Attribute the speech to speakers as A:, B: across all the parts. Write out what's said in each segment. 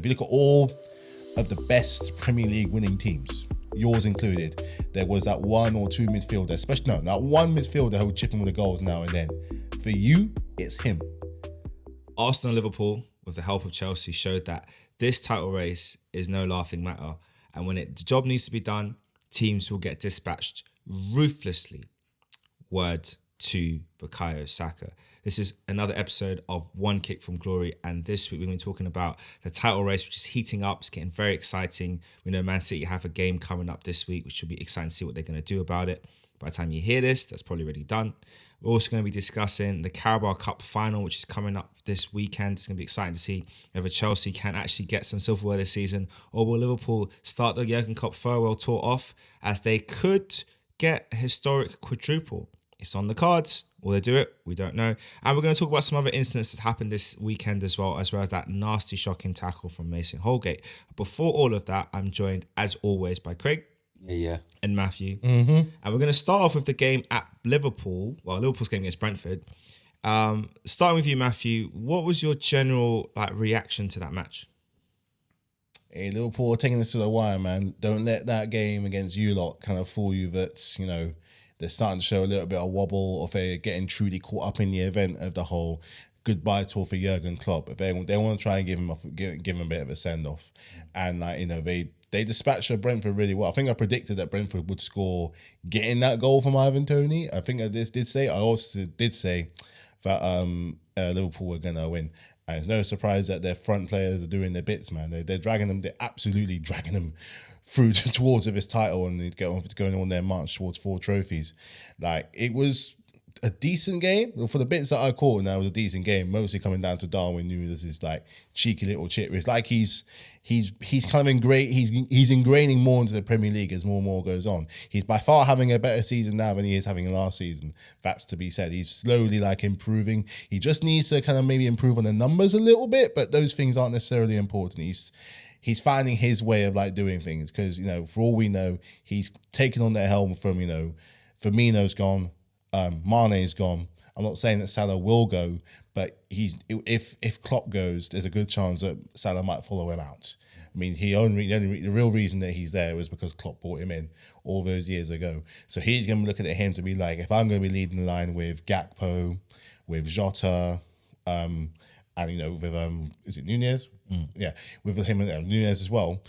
A: If you look at all of the best Premier League winning teams, yours included, there was that one or two midfielder, especially that one midfielder who would chip in with the goals now and then. For you, it's him.
B: Arsenal Liverpool, with the help of Chelsea, showed that this title race is no laughing matter. And when the job needs to be done, teams will get dispatched ruthlessly. Word to Bukayo Saka. This is another episode of One Kick from Glory, and this week we've been talking about the title race, which is heating up. It's getting very exciting. We know Man City have a game coming up this week, which should be exciting to see what they're going to do about it. By the time you hear this, that's probably already done. We're also going to be discussing the Carabao Cup final, which is coming up this weekend. It's going to be exciting to see whether Chelsea can actually get some silverware this season, or will Liverpool start the Jurgen Klopp farewell tour off, as they could get a historic quadruple. It's on the cards. Will they do it? We don't know. And we're going to talk about some other incidents that happened this weekend as well as that nasty, shocking tackle from Mason Holgate. Before all of that, I'm joined, as always, by Craig.
C: Yeah.
B: And Matthew.
A: Mm-hmm.
B: And we're going to start off with the game at Liverpool. Well, Liverpool's game against Brentford. Starting with you, Matthew, what was your general reaction to that match?
A: Hey, Liverpool are taking this to the wire, man. Don't let that game against you lot kind of fool you that, they're starting to show a little bit of wobble, or they're getting truly caught up in the event of the whole goodbye tour for Jurgen Klopp. If they want to try and give him a bit of a send-off. And, they dispatched Brentford really well. I think I predicted that Brentford would score getting that goal from Ivan Toney. I think I did say. I also did say that Liverpool were going to win. And it's no surprise that their front players are doing their bits, man. They're dragging them. They're absolutely dragging them through towards this title, and they going on their march towards 4 trophies. It was a decent game. For the bits that I caught, now it was a decent game, mostly coming down to Darwin Núñez' cheeky little chip. It's like he's kind of he's ingraining more into the Premier League as more and more goes on. He's by far having a better season now than he is having last season. That's to be said. He's slowly improving. He just needs to kind of maybe improve on the numbers a little bit, but those things aren't necessarily important. He's finding his way of doing things, because for all we know, he's taken on that helm from Firmino's gone. Mane's gone. I'm not saying that Salah will go, but if Klopp goes, there's a good chance that Salah might follow him out. I mean, the real reason that he's there was because Klopp brought him in all those years ago. So he's going to be looking at him to be like, if I'm going to be leading the line with Gakpo, with Jota, and with is it Núñez? Yeah, with him and Núñez as well.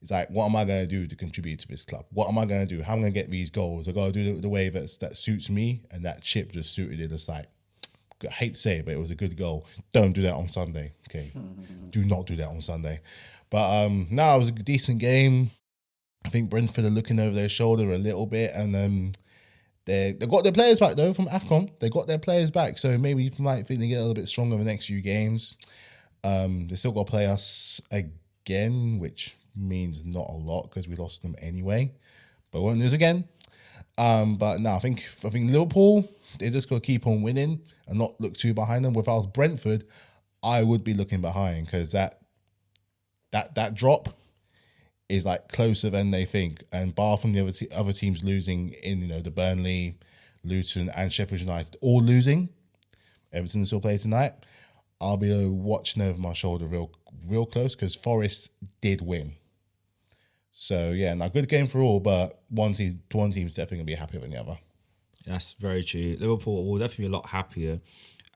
A: It's like, what am I going to do to contribute to this club? What am I going to do? How am I going to get these goals? I got to do it the way that suits me, and that chip just suited it. It's I hate to say it, but it was a good goal. Don't do that on Sunday, okay? Do not do that on Sunday. But it was a decent game. I think Brentford are looking over their shoulder a little bit, and they got their players back though from AFCON. They got their players back, so maybe you might think they get a little bit stronger in the next few games. They still got to play us again, which means not a lot because we lost them anyway, but won't lose again. But no, I think Liverpool, they just got to keep on winning and not look too behind them. If I was Brentford, I would be looking behind, because that drop is closer than they think. And bar from the other teams losing in the Burnley, Luton, and Sheffield United all losing, Everton still play tonight, I'll be watching over my shoulder real close, because Forest did win. So, yeah, now good game for all, but one team's definitely going to be happier than the other.
B: That's very true. Liverpool will definitely be a lot happier.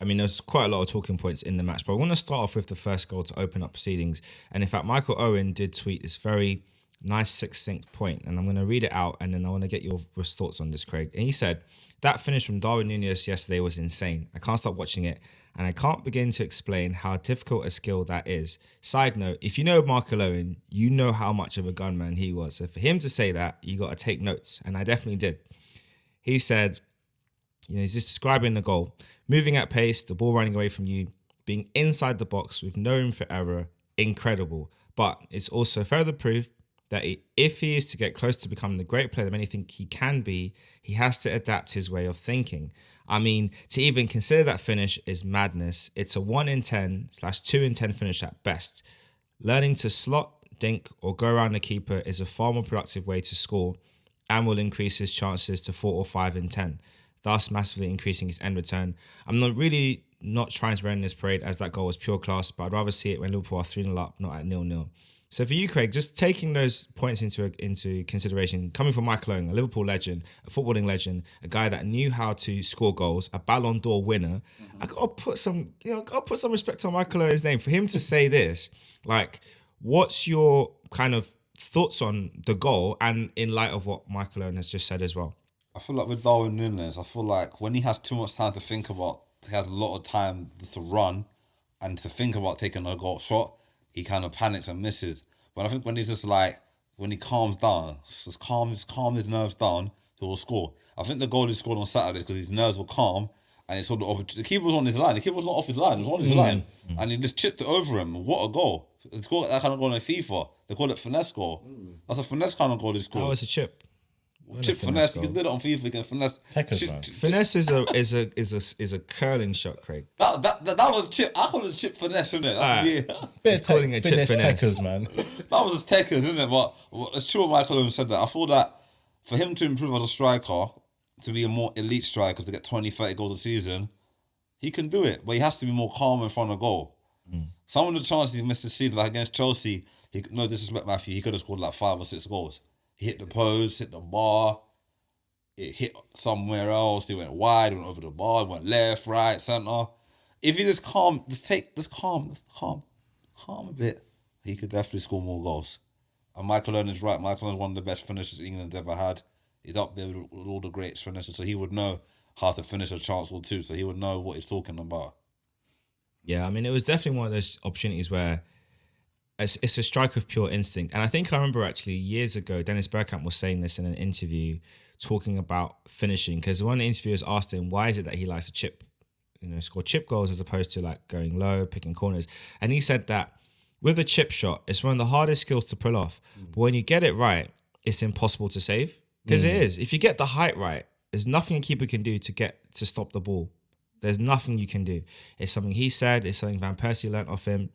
B: I mean, there's quite a lot of talking points in the match, but I want to start off with the first goal to open up proceedings. And in fact, Michael Owen did tweet this very nice, succinct point, and I'm going to read it out, and then I want to get your thoughts on this, Craig. And he said, "That finish from Darwin Núñez yesterday was insane. I can't stop watching it, and I can't begin to explain how difficult a skill that is. Side note, if you know Michael Owen, you know how much of a gunman he was. So for him to say that, you got to take notes." And I definitely did. He said, he's just describing the goal. "Moving at pace, the ball running away from you, being inside the box with no room for error, incredible. But it's also further proof that if he is to get close to becoming the great player that many think he can be, he has to adapt his way of thinking. I mean, to even consider that finish is madness. It's a 1 in 10/2 in 10 finish at best. Learning to slot, dink, or go around the keeper is a far more productive way to score and will increase his chances to 4 or 5 in 10. thus massively increasing his end return. I'm not trying to run this parade as that goal was pure class, but I'd rather see it when Liverpool are 3-0 up, not at 0-0. So for you, Craig, just taking those points into consideration, coming from Michael Owen, a Liverpool legend, a footballing legend, a guy that knew how to score goals, a Ballon d'Or winner, I gotta put some respect on Michael Owen's name for him to say this. Like, what's your kind of thoughts on the goal, and in light of what Michael Owen has just said as well?
C: I feel like with Darwin Núñez, I feel like when he has too much time to think about, he has a lot of time to run and to think about taking a goal shot, he kind of panics and misses. But I think when he's just like, when he calms down, just calm his nerves down, he will score. I think the goal he scored on Saturday because his nerves were calm and he saw the keeper was on his line. The keeper was not off his line, he was on his line. And he just chipped it over him. What a goal. It's called that kind of goal in FIFA. They call it finesse goal. That's a finesse kind of goal he scored.
B: Oh, it's a chip.
C: Chip finesse. You can do it on FIFA. You can finesse.
B: Finesse is a curling shot, Craig.
C: That was a chip. I call it chip finesse, isn't it?
B: It's calling it chip finesse,
A: techers, man.
C: That was his techers, isn't it? But it's true what Michael Owen said that. I feel that for him to improve as a striker, to be a more elite striker, to get 20, 30 goals a season, he can do it. But he has to be more calm in front of goal. Some of the chances he missed this season, like against Chelsea, no disrespect, Matthew, he could have scored like 5 or 6 goals. He hit the post, hit the bar, it hit somewhere else, he went wide, went over the bar, went left, right, centre. If he just calm a bit, he could definitely score more goals. And Michael Owen is right. Michael Owen is one of the best finishers England's ever had. He's up there with all the greatest finishers, so he would know how to finish a chance or two, so he would know what he's talking about.
B: Yeah, I mean, it was definitely one of those opportunities where it's a strike of pure instinct. And I think I remember actually years ago, Dennis Bergkamp was saying this in an interview, talking about finishing, because one of the interviewers asked him, why is it that he likes to score chip goals as opposed to like going low, picking corners? And he said that with a chip shot, it's one of the hardest skills to pull off. But when you get it right, it's impossible to save. Because it is. If you get the height right, there's nothing a keeper can do to stop the ball. There's nothing you can do. It's something he said. It's something Van Persie learnt off him,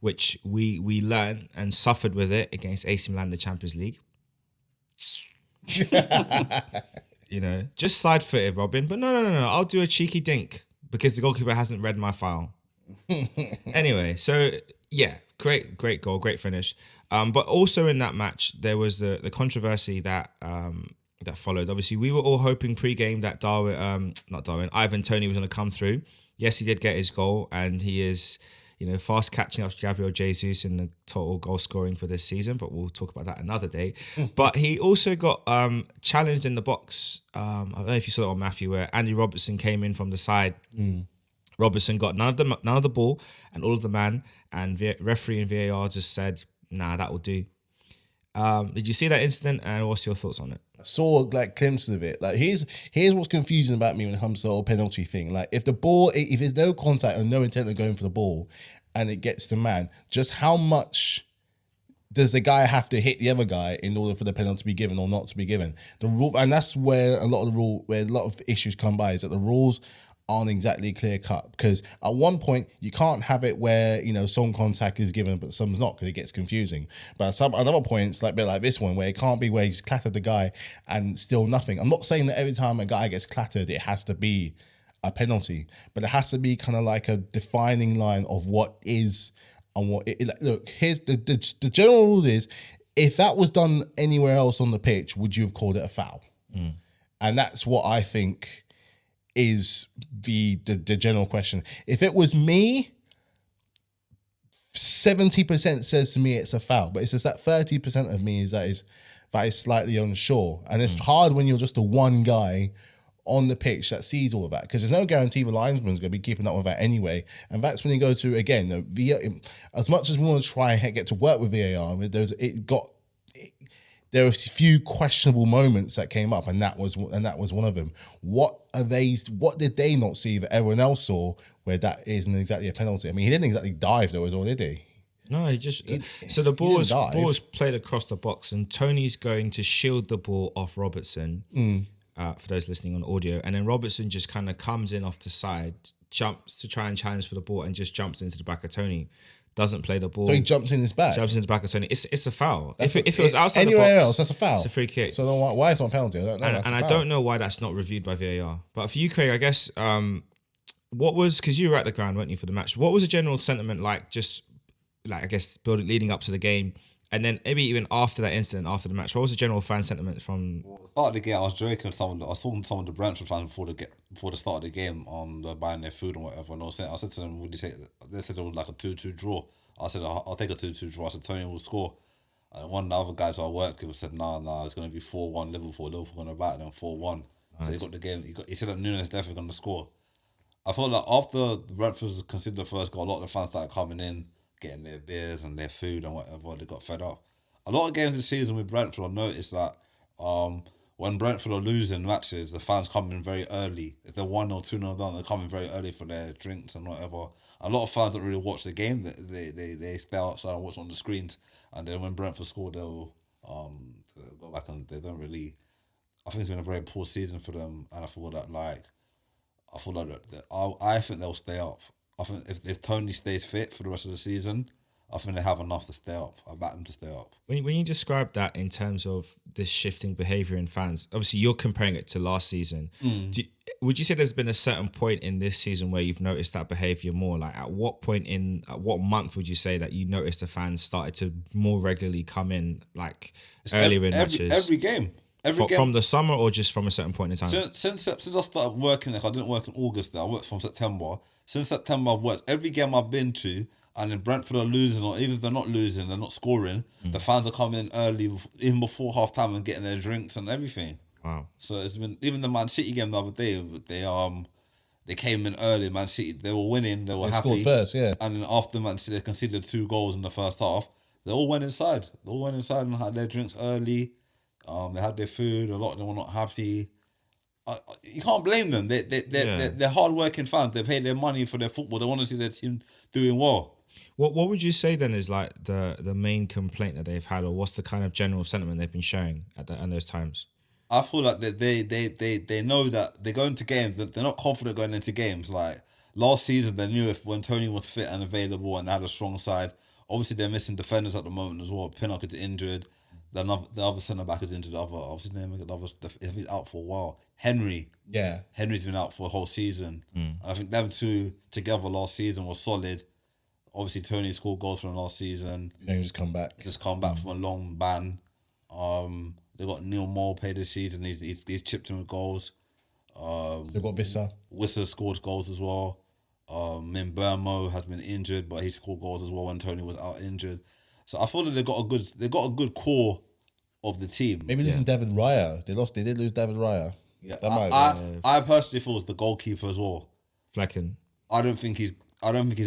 B: which we learned and suffered with it against AC Milan in the Champions League. Just side-footed, Robin. But no. I'll do a cheeky dink because the goalkeeper hasn't read my file. Anyway, so yeah, great goal, great finish. But also in that match, there was the controversy that followed. Obviously, we were all hoping pre-game that Ivan Toney was going to come through. Yes, he did get his goal, and he is, fast catching up to Gabriel Jesus in the total goal scoring for this season. But we'll talk about that another day. But he also got challenged in the box. I don't know if you saw it on Matthew, where Andy Robertson came in from the side. Robertson got none of the ball and all of the man, and referee and VAR just said, "Nah, that will do." Did you see that incident, and what's your thoughts on it?
A: I saw like glimpses of it. Like here's what's confusing about me when it comes to the whole penalty thing. Like if there's no contact or no intent of going for the ball, and it gets the man, just how much does the guy have to hit the other guy in order for the penalty to be given or not to be given? The rule, and that's where a lot of issues come by, is that the rules aren't exactly clear cut, because at one point you can't have it where some contact is given but some's not, because it gets confusing. But at other points, like this one, where it can't be where he's clattered the guy and still nothing. I'm not saying that every time a guy gets clattered it has to be a penalty, but it has to be kind of like a defining line of what is and what it. Look, here's the general rule is, if that was done anywhere else on the pitch, would you have called it a foul? And that's what I think is the general question. If it was me, 70% says to me it's a foul, but it's just that 30% of me that is slightly unsure. And it's hard when you're just the one guy on the pitch that sees all of that, because there's no guarantee the linesman's going to be keeping up with that anyway. And that's when you go to, again, as much as we want to try and get to work with VAR, there were a few questionable moments that came up, and that was one of them. What did they not see that everyone else saw where that isn't exactly a penalty? I mean, he didn't exactly dive though, did he?
B: No, so the ball was played across the box, and Tony's going to shield the ball off Robertson. For those listening on audio, and then Robertson just kind of comes in off the side, jumps to try and challenge for the ball, and just jumps into the back of Tony. doesn't play the ball.
A: So he jumps in his back.
B: Jumps in the back of Tony. It's a foul. If it was outside the
A: anywhere
B: box,
A: else, that's a foul.
B: It's a free kick.
A: So then why is it not a penalty? I don't know.
B: And I don't know why that's not reviewed by VAR. But for you, Craig, I guess what was, because you were at the ground, weren't you, for the match? What was the general sentiment like? Just like, I guess, leading up to the game, and then maybe even after that incident, after the match. What was the general fan sentiment from?
C: Start of the game, I was joking with someone. I was talking to some of the Brentford fans before the start of the game. They're buying their food and whatever. And I said to them, "Would you say?" They said it was like a 2-2 draw. I said, "I'll take a 2-2 draw." I said, "Tony will score." And one of the other guys I work with said, "Nah, it's gonna be 4-1 Liverpool. Liverpool gonna batter them 4-1." Nice. So he got the game. He said that Nunes definitely gonna score. I felt like after Brentford conceded the first goal, a lot of the fans started coming in, getting their beers and their food and whatever. They got fed up. A lot of games this season with Brentford, I noticed that when Brentford are losing matches, the fans come in very early. If they're 1 or 2-0 down, they're coming very early for their drinks and whatever. A lot of fans don't really watch the game. They stay outside and watch on the screens. And then when Brentford score, they'll go back and they don't really... I think it's been a very poor season for them. And I feel like I think they'll stay up. I think if Tony stays fit for the rest of the season, I think they have enough to stay up. I back them to stay up.
B: When you describe that in terms of this shifting behaviour in fans, obviously you're comparing it to last season. Would you say there's been a certain point in this season where you've noticed that behaviour more? Like at what month would you say that you noticed the fans started to more regularly come in, like earlier in matches?
C: Every game.
B: From the summer or just from a certain point in time?
C: Since I started working, like I didn't work in August. I worked from September. Since September, I've worked every game I've been to, and if Brentford are losing, or even if they're not losing, they're not scoring, the fans are coming in early, even before half time, and getting their drinks and everything.
B: Wow!
C: So it's been even the Man City game the other day. They came in early. Man City, they were winning. They were happy.
A: Scored first, yeah.
C: And then after Man City, they conceded 2 goals in the first half. They all went inside. And had their drinks early. They had their food. A lot of them were not happy. You can't blame them. They're hard-working fans. They pay their money for their football. They want to see their team doing well.
B: What would you say then is like the main complaint that they've had, or what's the kind of general sentiment they've been sharing at those times?
C: I feel like they know that they go into games. They're not confident going into games. Like last season, they knew when Tony was fit and available and had a strong side. Obviously, they're missing defenders at the moment as well. Pinnock is injured. The other centre back is injured. He's out for a while. Henry's been out for a whole season. And I think them two together last season was solid. Obviously, Tony scored goals from last season.
A: Then just come back.
C: From a long ban. They got Neil Maupay this season. He's chipped in with goals.
A: They've got Vissa.
C: Wissa scored goals as well. Mbeumo has been injured, but he scored goals as well when Tony was out injured. So I feel that they got a good core of the team.
A: Maybe losing David Raya. They did lose David Raya.
C: Yeah, I personally feel it's the goalkeeper as well.
B: Flecken.
C: I don't think he's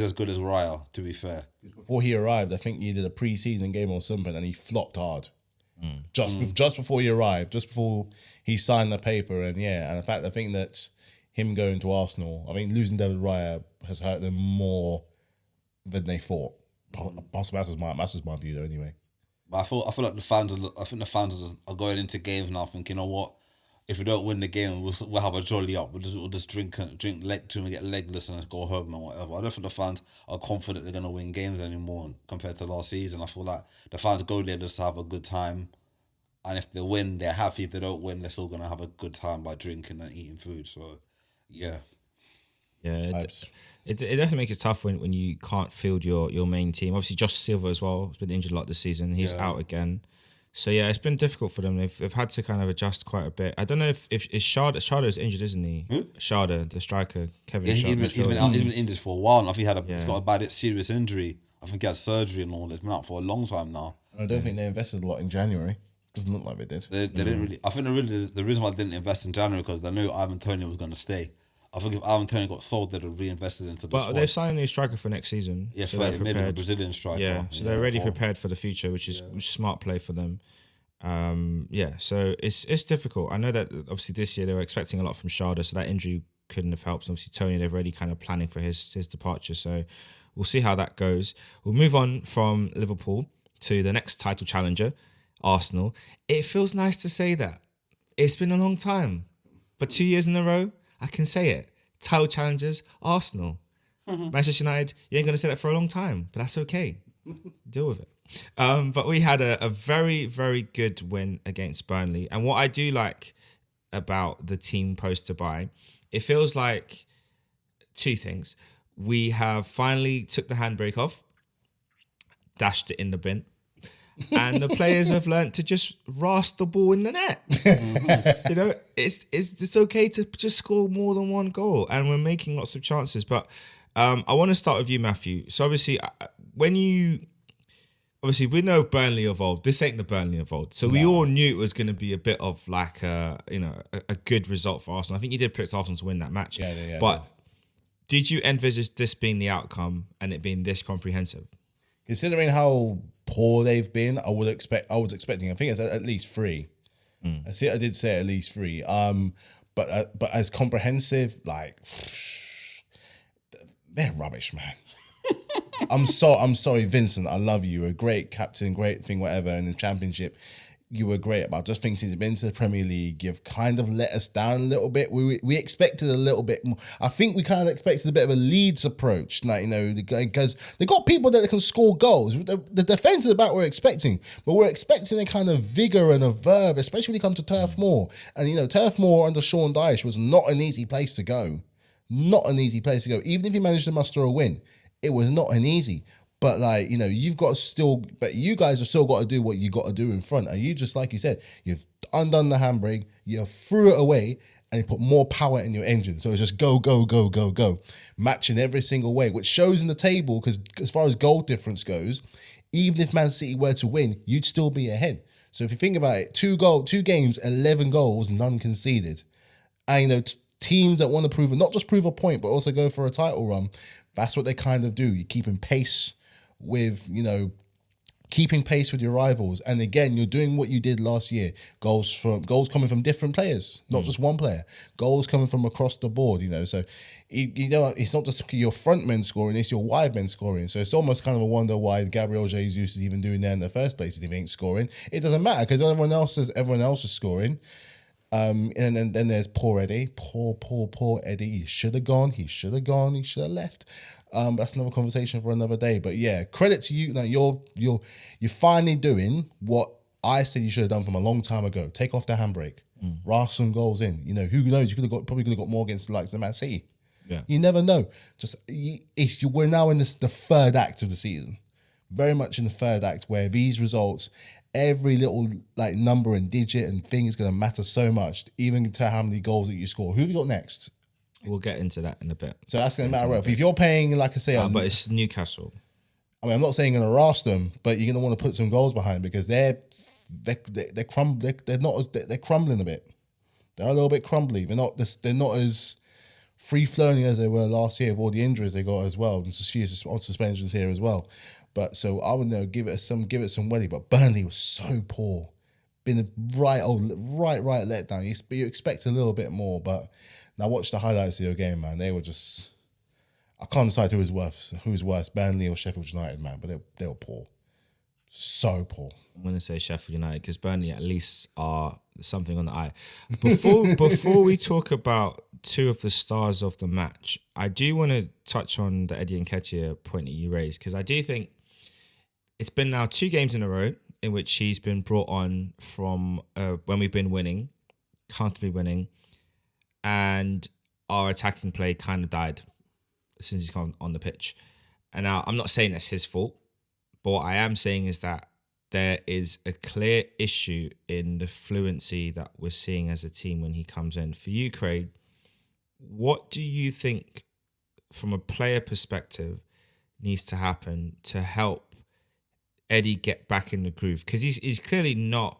C: as good as Raya, to be fair.
A: Before he arrived, I think he did a pre-season game or something, and he flopped hard. Just before he arrived, just before he signed the paper, and in fact, I think that him going to Arsenal, I think losing David Raya has hurt them more than they thought. Possibly that's my view though. Anyway,
C: but I feel like the fans are going into games now thinking, you know what? If we don't win the game, we'll have a jolly up. We'll just drink leg to and get legless and go home and whatever. I don't think the fans are confident they're gonna win games anymore compared to last season. I feel like the fans go there just to have a good time, and if they win, they're happy. If they don't win, they're still gonna have a good time by drinking and eating food. So, yeah.
B: It definitely makes it tough when you can't field your main team. Obviously, Josh Silva as well has been injured a lot this season. He's out again. So, it's been difficult for them. They've had to kind of adjust quite a bit. I don't know if Sharda is injured, isn't he? Sharda, the striker, Kevin Sharda.
C: He's been injured for a while. And I think he's got a bad, serious injury. I think he had surgery and all. It's been out for a long time now.
A: I don't think they invested a lot in January. Doesn't look like they did.
C: They didn't really. I think the reason why they didn't invest in January because they knew Ivan Toney was going to stay. I think if Ivan Toney got sold, they'd have reinvested into the squad.
B: But they've signed a new striker for next season.
C: Yeah, so they're prepared. A Brazilian striker.
B: Yeah, so they're already prepared for the future, which is smart play for them. So it's difficult. I know that obviously this year they were expecting a lot from Sharda, so that injury couldn't have helped. Obviously Tony, they're already kind of planning for his departure. So we'll see how that goes. We'll move on from Liverpool to the next title challenger, Arsenal. It feels nice to say that. It's been a long time, but 2 years in a row, I can say it. Title challengers, Arsenal. Manchester United, you ain't going to say that for a long time, but that's okay. Deal with it. But we had a very, very good win against Burnley. And what I do like about the team poster buy, it feels like two things. We have finally took the handbrake off, dashed it in the bin, and the players have learnt to just rasp the ball in the net. You know, it's okay to just score more than one goal, and we're making lots of chances. But I want to start with you, Matthew. So obviously, we know Burnley evolved. This ain't the Burnley evolved. So we all knew it was going to be a bit of like a good result for Arsenal. I think you did predict Arsenal to win that match.
A: Yeah.
B: But did you envisage this being the outcome and it being this comprehensive?
A: Considering how poor they've been, I was expecting. I think it's at least 3. I did say at least 3. But as comprehensive, like they're rubbish, man. I'm sorry, Vincent. I love you. You're a great captain, great thing, whatever. In the Championship, you were great. But I just think since you've been to the Premier League, you've kind of let us down a little bit. We expected a little bit more. I think we kind of expected a bit of a Leeds approach, like because they got people that can score goals. The defense is about what we're expecting, but we're expecting a kind of vigor and a verve, especially when it comes to Turf Moor. And Turf Moor under Sean Dyche was not an easy place to go. Not an easy place to go. Even if you managed to muster a win, it was not an easy. But you've got to still, but you guys have still got to do what you got to do in front. And you just, like you said, you've undone the handbrake, you threw it away, and you put more power in your engine. So it's just go, go, go, go, go, matching every single way, which shows in the table, because as far as goal difference goes, even if Man City were to win, you'd still be ahead. So if you think about it, 2 games, 11 goals, none conceded. And teams that want to not just prove a point, but also go for a title run, that's what they kind of do. You're keeping pace with your rivals. And again, you're doing what you did last year. Goals coming from different players, not just one player. Goals coming from across the board, So, it's not just your front men scoring, it's your wide men scoring. So it's almost kind of a wonder why Gabriel Jesus is even doing that in the first place if he ain't scoring. It doesn't matter because everyone else is scoring. And then there's poor Eddie. Poor Eddie. He should have gone. He should have left. That's another conversation for another day. But yeah, credit to you. You're finally doing what I said you should have done from a long time ago. Take off the handbrake. Rasp some goals in. Who knows? You probably could have got more against the Man City.
B: Yeah.
A: You never know. We're now in the third act of the season. Very much in the third act where these results, every little number and digit and thing is going to matter so much, even to how many goals that you score. Who have you got next?
B: We'll get into that in a bit.
A: So that's going to matter. If you're paying, like I say,
B: but it's Newcastle.
A: I mean, I'm not saying going to rasp them, but you're going to want to put some goals behind because they're crumbling a bit. They're a little bit crumbly. They're not as free flowing as they were last year with all the injuries they got as well. There's a few suspensions here as well. But so I would give it some welly. But Burnley was so poor, been a right letdown. You expect a little bit more, but now watch the highlights of your game, man. They were just, I can't decide who's worse, Burnley or Sheffield United, man. But they were poor, so poor.
B: I'm going to say Sheffield United because Burnley at least are something on the eye. Before we talk about 2 of the stars of the match, I do want to touch on the Eddie Nketiah point that you raised because I do think it's been now 2 games in a row in which he's been brought on from when we've been winning, comfortably winning, and our attacking play kind of died since he's come on the pitch. And now I'm not saying that's his fault, but what I am saying is that there is a clear issue in the fluency that we're seeing as a team when he comes in. For you, Craig, what do you think from a player perspective needs to happen to help Eddie get back in the groove? Because he's clearly not,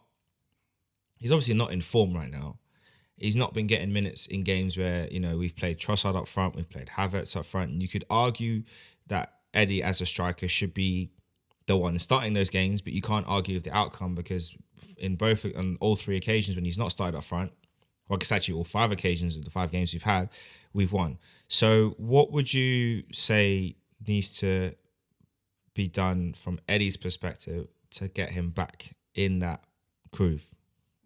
B: he's obviously not in form right now. He's not been getting minutes in games where, we've played Trossard up front, we've played Havertz up front, and you could argue that Eddie as a striker should be the one starting those games, but you can't argue with the outcome because on all 3 occasions when he's not started up front, well, it's actually all 5 occasions of the 5 games we've won. So what would you say needs to be done from Eddie's perspective to get him back in that groove?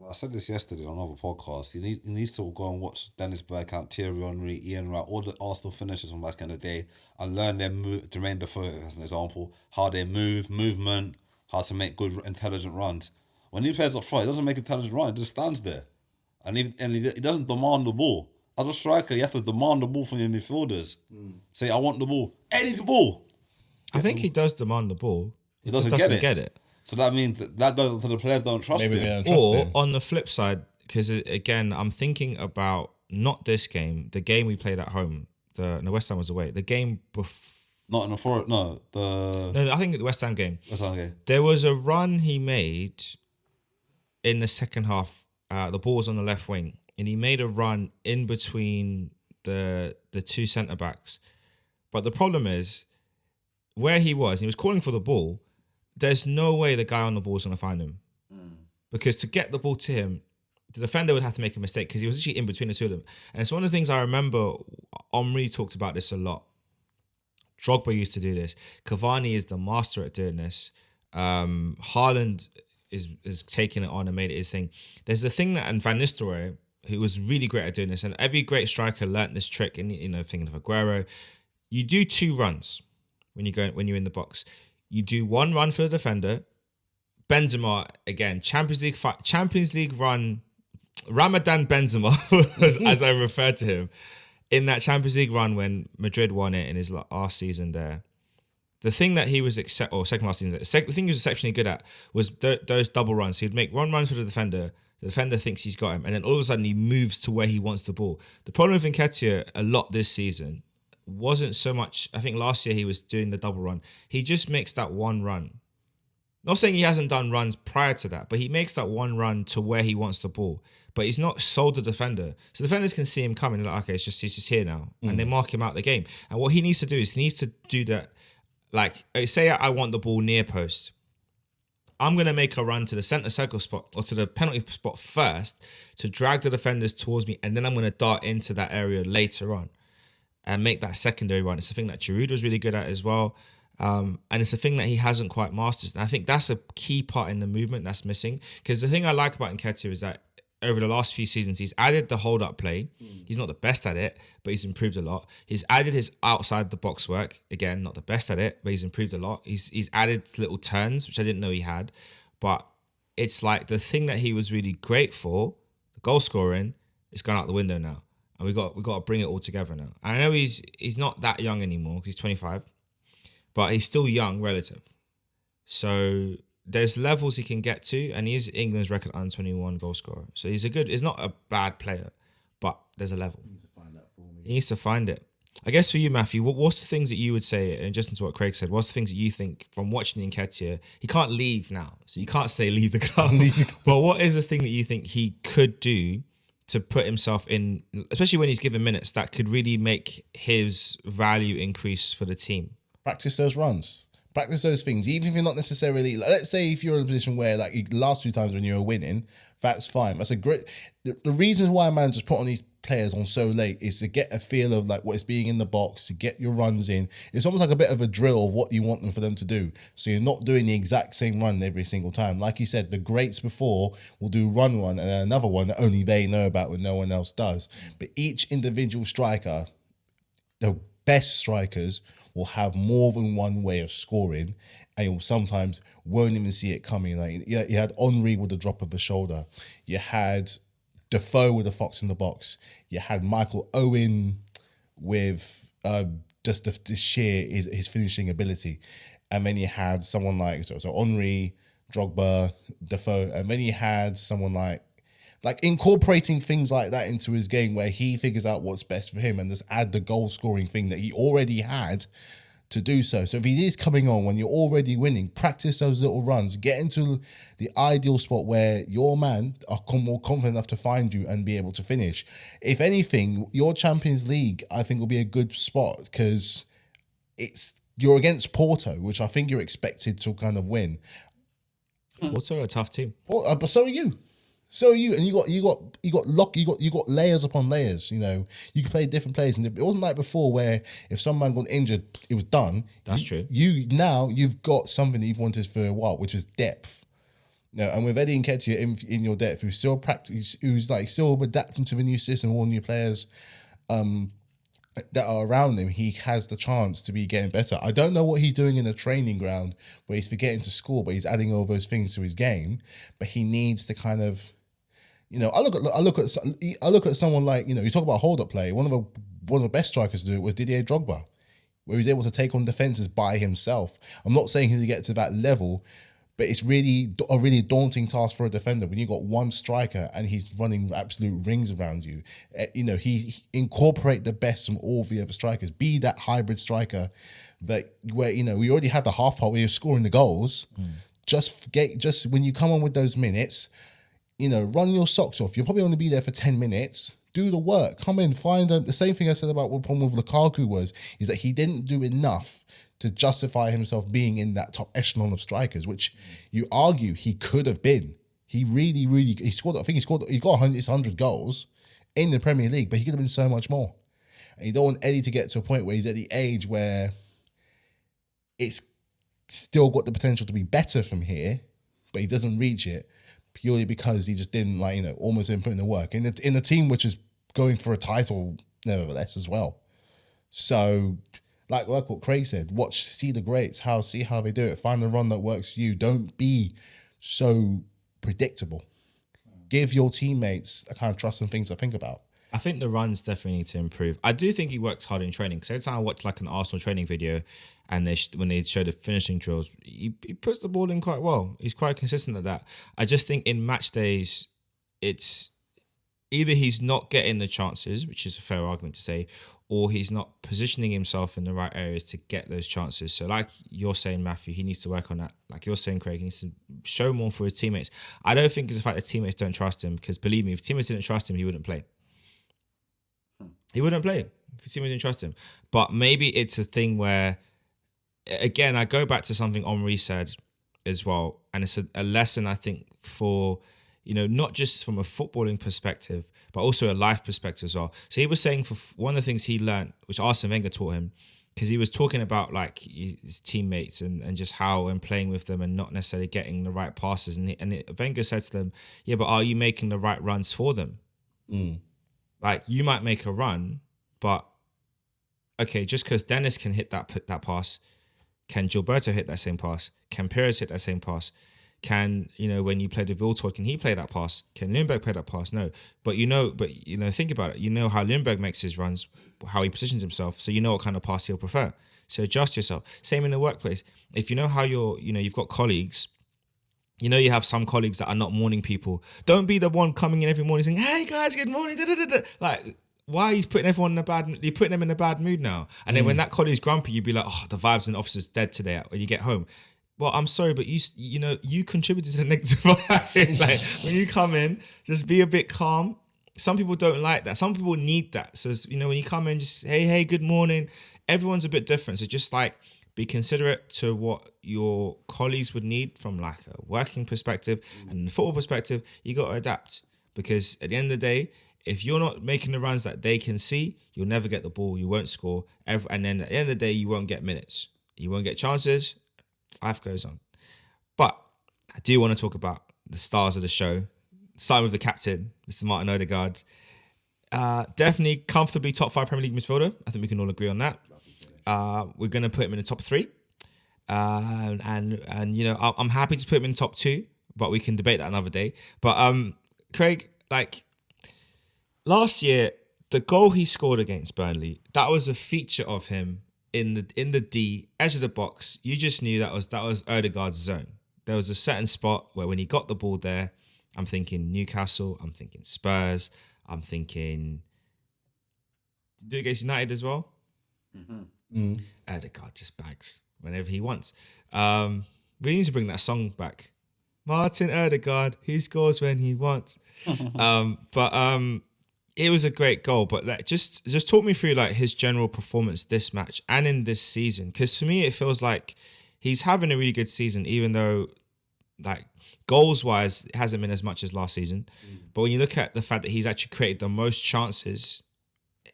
C: I said this yesterday on another podcast. He needs to go and watch Dennis Bergkamp, Thierry Henry, Ian Wright, all the Arsenal finishers from back in the day, and learn their move. Jermaine Defoe, as an example, how they move, movement, how to make good, intelligent runs. When he plays up front, he doesn't make intelligent runs. He just stands there, and he doesn't demand the ball. As a striker, you have to demand the ball from your midfielders. Say, I want the ball. Any the ball.
B: I think he does demand the ball.
C: He
B: just
C: doesn't
B: get it.
C: So that means that goes to the players don't trust
A: Maybe
C: him.
A: they don't trust
B: Or
A: him.
B: on the flip side, because again, I'm thinking about not this game, the game we played at home. The West Ham was away. The game before.
C: Not in the forest. No,
B: No, I think the West Ham game.
C: That's okay.
B: There was a run he made in the second half. The ball was on the left wing, and he made a run in between the two centre backs. But the problem is where he was calling for the ball. There's no way the guy on the ball is going to find him. Because to get the ball to him, the defender would have to make a mistake because he was actually in between the two of them. And it's one of the things I remember, Omri talked about this a lot. Drogba used to do this. Cavani is the master at doing this. Haaland is taking it on and made it his thing. There's a thing that, and Van Nistelrooy, who was really great at doing this, and every great striker learnt this trick, and thinking of Aguero, you do two runs when you're in the box. You do one run for the defender. Benzema, again, Champions League run, Ramadan Benzema, as I referred to him, in that Champions League run when Madrid won it in his last season there. The thing that he was, second last season, the thing he was exceptionally good at was those double runs. He'd make one run for the defender thinks he's got him, and then all of a sudden he moves to where he wants the ball. The problem with Nketiah a lot this season wasn't so much, I think last year he was doing the double run. He just makes that one run. Not saying he hasn't done runs prior to that, but he makes that one run to where he wants the ball. But he's not sold the defender. So defenders can see him coming. They're like, okay, he's just here now. And they mark him out the game. And what he needs to do is he needs to do that. Like, say I want the ball near post. I'm going to make a run to the centre circle spot or to the penalty spot first to drag the defenders towards me. And then I'm going to dart into that area later on and make that secondary run. It's the thing that Giroud was really good at as well. And it's a thing that he hasn't quite mastered. And I think that's a key part in the movement that's missing. Because the thing I like about Nketiah is that over the last few seasons, he's added the hold-up play. He's not the best at it, but he's improved a lot. He's added his outside-the-box work. Again, not the best at it, but he's improved a lot. He's added little turns, which I didn't know he had. But it's like the thing that he was really great for, the goal scoring, it's gone out the window now. And we got to bring it all together now. And I know he's not that young anymore because he's 25, but he's still young relative. So there's levels he can get to, and he is England's record under 21 goal scorer. So he's not a bad player, but there's a level. He needs to find that for me. He needs to find it. I guess for you, Matthew, what's the things that you would say, and just into what Craig said, what's the things that you think from watching Nketiah? He can't leave now, so you can't say leave the club. But what is the thing that you think he could do to put himself in, especially when he's given minutes, that could really make his value increase for the team?
A: Practice those runs. Practice those things. Even if you're not necessarily, let's say if you're in a position where like the last few times when you were winning, that's fine. That's a great, the reason why managers put on these players on so late is to get a feel of like what it's being in the box, to get your runs in. It's almost like a bit of a drill of what you want them for them to do. So you're not doing the exact same run every single time. Like you said, the greats before will do run and then another one that only they know about when no one else does. But each individual striker, the best strikers, will have more than one way of scoring, and you'll sometimes won't even see it coming. Like you had Henry with the drop of the shoulder, you had Defoe with the fox in the box, you had Michael Owen with just the sheer his finishing ability, and then you had someone like so Henry, Drogba, Defoe, and then you had someone like incorporating things like that into his game where he figures out what's best for him and just add the goal scoring thing that he already had to do so. So if he is coming on when you're already winning, practice those little runs, get into the ideal spot where your man are more confident enough to find you and be able to finish. If anything, your Champions League, I think, will be a good spot because you're against Porto, which I think you're expected to kind of win.
B: Porto are a tough team.
A: But so are you. So are you, and you got layers upon layers. You know, you can play different players, and it wasn't like before where if someone got injured, it was done.
B: That's true.
A: You've got something that you've wanted for a while, which is depth. No, and with Eddie Nketiah in your depth, who's still who's like still adapting to the new system, all new players that are around him, he has the chance to be getting better. I don't know what he's doing in the training ground where he's forgetting to score, but he's adding all those things to his game. But he needs to kind of, I look at someone like, you talk about hold up play. One of the best strikers to do it was Didier Drogba, where he was able to take on defenses by himself. I'm not saying he's to get to that level, but it's really a really daunting task for a defender when you've got one striker and he's running absolute rings around you. He incorporate the best from all the other strikers. Be that hybrid striker where we already had the half part where you're scoring the goals. Just when you come on with those minutes, run your socks off. You'll probably only be there for 10 minutes. Do the work. Come in, find them. The same thing I said about what problem with Lukaku is that he didn't do enough to justify himself being in that top echelon of strikers, which you argue he could have been. He really, really, he got 100 goals in the Premier League, but he could have been so much more. And you don't want Eddie to get to a point where he's at the age where it's still got the potential to be better from here, but he doesn't reach it purely because he just didn't almost didn't put in the work in the team, which is going for a title nevertheless as well. So, like what Craig said, see the greats, see how they do it. Find the run that works for you. Don't be so predictable. Give your teammates a kind of trust and things to think about.
B: I think the runs definitely need to improve. I do think he works hard in training, because every time I watch like an Arsenal training video and when they show the finishing drills, he puts the ball in quite well. He's quite consistent at that. I just think in match days, it's either he's not getting the chances, which is a fair argument to say, or he's not positioning himself in the right areas to get those chances. So like you're saying, Matthew, he needs to work on that. Like you're saying, Craig, he needs to show more for his teammates. I don't think it's the fact that teammates don't trust him, because believe me, if teammates didn't trust him, he wouldn't play. He wouldn't play if his teammates didn't trust him. But maybe it's a thing where, again, I go back to something Henri said as well, and it's a lesson, I think, for, not just from a footballing perspective, but also a life perspective as well. So he was saying for one of the things he learned, which Arsene Wenger taught him, because he was talking about like his teammates and just how and playing with them and not necessarily getting the right passes. And Wenger said to them, yeah, but are you making the right runs for them? Like you might make a run, but okay, just because Dennis can hit that pass, can Gilberto hit that same pass? Can Pires hit that same pass? Can, when you play the Viltord, can he play that pass? Can Ljungberg play that pass? No. But think about it. You know how Ljungberg makes his runs, how he positions himself, so you know what kind of pass he'll prefer. So adjust yourself. Same in the workplace. If you know how you've got colleagues, you have some colleagues that are not morning people. Don't be the one coming in every morning saying, hey guys, good morning. Da, da, da, da. Like, why are you putting everyone you're putting them in a bad mood now? And then when that colleague's grumpy, you'd be like, oh, the vibes in the office is dead today when you get home. Well, I'm sorry, but you contributed to the negative vibe. Like when you come in, just be a bit calm. Some people don't like that. Some people need that. So, when you come in, just, hey, good morning. Everyone's a bit different. So just like, be considerate to what your colleagues would need from like a working perspective and a football perspective. You got to adapt, because at the end of the day, if you're not making the runs that they can see, you'll never get the ball. You won't score. And then at the end of the day, you won't get minutes. You won't get chances. Life goes on. But I do want to talk about the stars of the show, starting with the captain, Mr. Martin Odegaard. Definitely comfortably top 5 Premier League midfielder. I think we can all agree on that. We're going to put him in the top 3. And I'm happy to put him in top 2, but we can debate that another day. But Craig, like last year, the goal he scored against Burnley, that was a feature of him in the D, edge of the box. You just knew that was Odegaard's zone. There was a certain spot where when he got the ball there, I'm thinking Newcastle, I'm thinking Spurs, I'm thinking, do it against United as well? Odegaard just bags whenever he wants. We need to bring that song back. Martin Odegaard, he scores when he wants. It was a great goal, but like just talk me through like his general performance this match and in this season, because for me it feels like he's having a really good season, even though like goals wise it hasn't been as much as last season. But when you look at the fact that he's actually created the most chances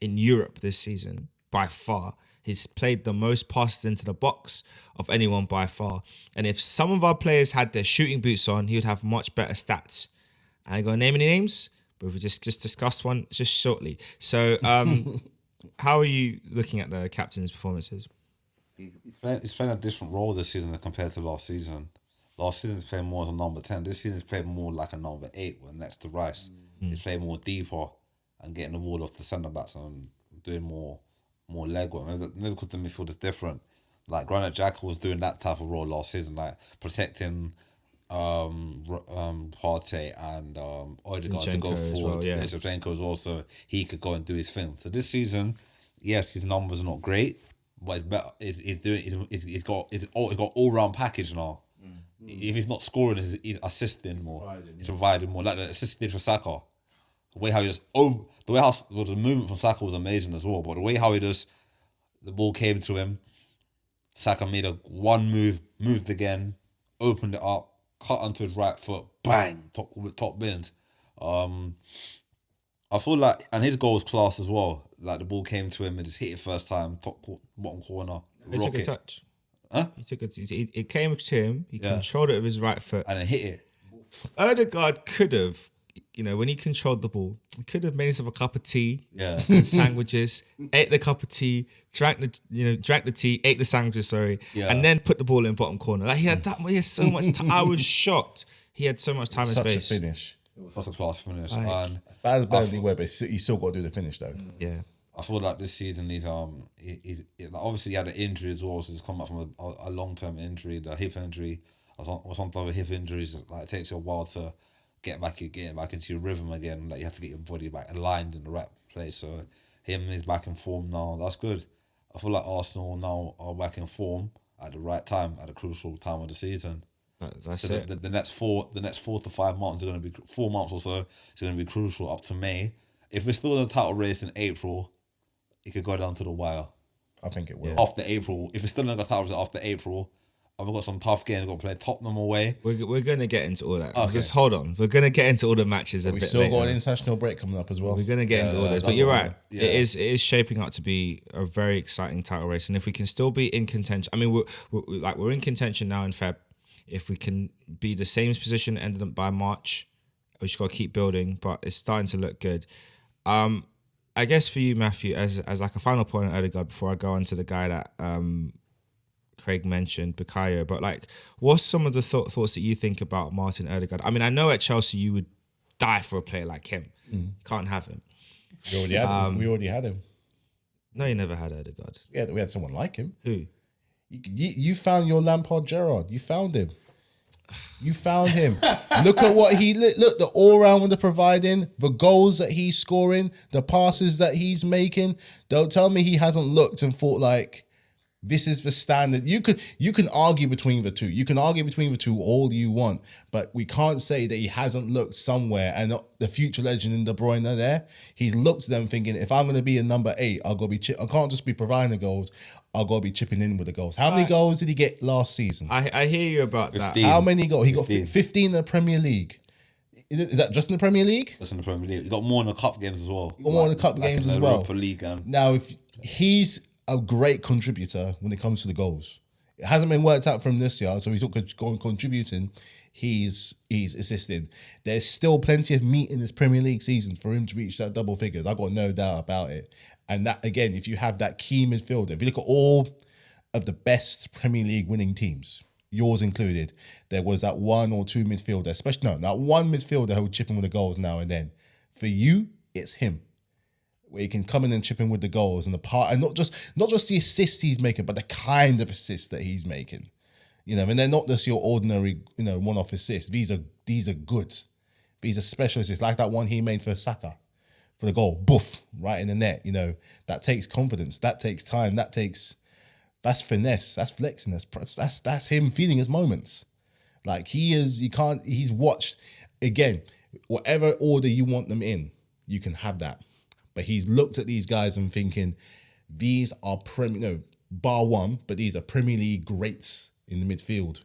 B: in Europe this season by far, He's played the most passes into the box of anyone by far. And if some of our players had their shooting boots on, he would have much better stats. I ain't gonna name any names, but we just discussed one just shortly. So, how are you looking at the captain's performances?
C: He's playing a different role this season compared to last season. Last season he's playing more as a number 10. This season he's playing more like a number 8 next to Rice. He's playing more deeper and getting the ball off the centre backs and doing more legwork. Maybe because the midfield is different. Like Granit Xhaka was doing that type of role last season, like protecting Partey and Odegaard to go
B: Zinchenko as
C: forward.
B: well, yeah.
C: Zinchenko as well, so he could go and do his thing. So this season, yes, his numbers are not great, but it's better. He's got all round package now. If he's not scoring, he's assisting more. He's providing more. Like the assist he did for Saka. The way how he just the movement from Saka was amazing as well. But the way how he just the ball came to him, Saka made one move, moved again, opened it up, cut onto his right foot, bang, top bins. I feel like, and his goal was class as well. Like the ball came to him and just hit it first time, bottom corner.
B: He took a touch.
C: Huh?
B: It came to him. He controlled it with his right foot,
C: And then hit it.
B: Odegaard could have, when he controlled the ball, he could have made himself a cup of tea,
C: Yeah.
B: and sandwiches, ate the cup of tea, drank the tea, ate the sandwiches, and then put the ball in bottom corner. Like he had so much time. I was shocked. He had so much time and
A: Such
B: space.
A: a finish.
C: That's a class finish.
B: Like-
C: And
A: Bad as Burnley were, but you still got to do the finish though.
B: Yeah.
C: I feel like this season he's like obviously he had an injury as well, so he's come back from a long term injury, the hip injury. Or some type of hip injuries, like it takes you a while to get back into your rhythm again. Like you have to get your body back aligned in the right place. So he's back in form now. That's good. I feel like Arsenal now are back in form at the right time, at a crucial time of the season.
B: That's
C: So
B: it.
C: the next 4 to 5 months are going to be 4 months or so. It's going to be crucial up to May. If we're still in the title race in April, it could go down to the wire.
A: I think it will.
C: After April, if we're still in the title race after April, and we've got some tough games. We've got to play Tottenham away.
B: We're going to get into all that.
C: Okay.
B: Just hold on. We're going to get into all the matches a
A: We
B: bit
A: still
B: later.
A: got an international break coming up as well.
B: We're going to get into all this, but
C: that's
B: you're
C: what-
B: right.
C: yeah.
B: It is shaping up to be a very exciting title race, and if we can still be in contention, I mean, we're in contention now in Feb. If we can be the same position ended up by March, we just got to keep building. But it's starting to look good. I guess for you, Matthew, as like a final point on Odegaard before I go on to the guy that Craig mentioned, Bukayo, but like, what's some of the thoughts that you think about Martin Odegaard? I mean, I know at Chelsea you would die for a player like him. Can't have him.
A: We already had him. We already had him.
B: No, you never had Odegaard.
A: Yeah, we had someone like him.
B: Who?
A: You found your Lampard Gerrard. You found him. You found him. Look at what look, the all round with the providing, the goals that he's scoring, the passes that he's making. Don't tell me he hasn't looked and thought like, this is the standard. You can argue between the two. You can argue between the two all you want, but we can't say that he hasn't looked somewhere. And the future legend in De Bruyne there, he's looked at them thinking, if I'm going to be a number 8, I can't just be providing the goals. I'll go be chipping in with the goals. How many goals did he get last season?
B: I hear you about
C: 15.
B: that.
A: How many goals? He got
C: 15.
A: 15 in the Premier League. Is that just in the Premier League?
C: That's in the Premier League. He got more in the cup games as well.
A: More in the cup games
C: in
A: as
C: the
A: well.
C: Europa League and
A: Now, if he's a great contributor when it comes to the goals. It hasn't been worked out from this year, so he's not contributing. He's assisting. There's still plenty of meat in this Premier League season for him to reach that double figures. I've got no doubt about it. And that, again, if you have that key midfielder, if you look at all of the best Premier League winning teams, yours included, there was that 1 or 2 midfielder, that one midfielder who would chip in with the goals now and then. For you, it's him. Where he can come in and chip in with the goals and the part, and not just the assists he's making, but the kind of assists that he's making. And they're not just your ordinary, one-off assists. These are good. These are special assists, like that one he made for Saka, for the goal, boof, right in the net. That takes confidence. That takes time. That's finesse. That's flexing. That's him feeling his moments. Like he's watched, again, whatever order you want them in, you can have that. But he's looked at these guys and thinking, these are bar one, but these are Premier League greats in the midfield.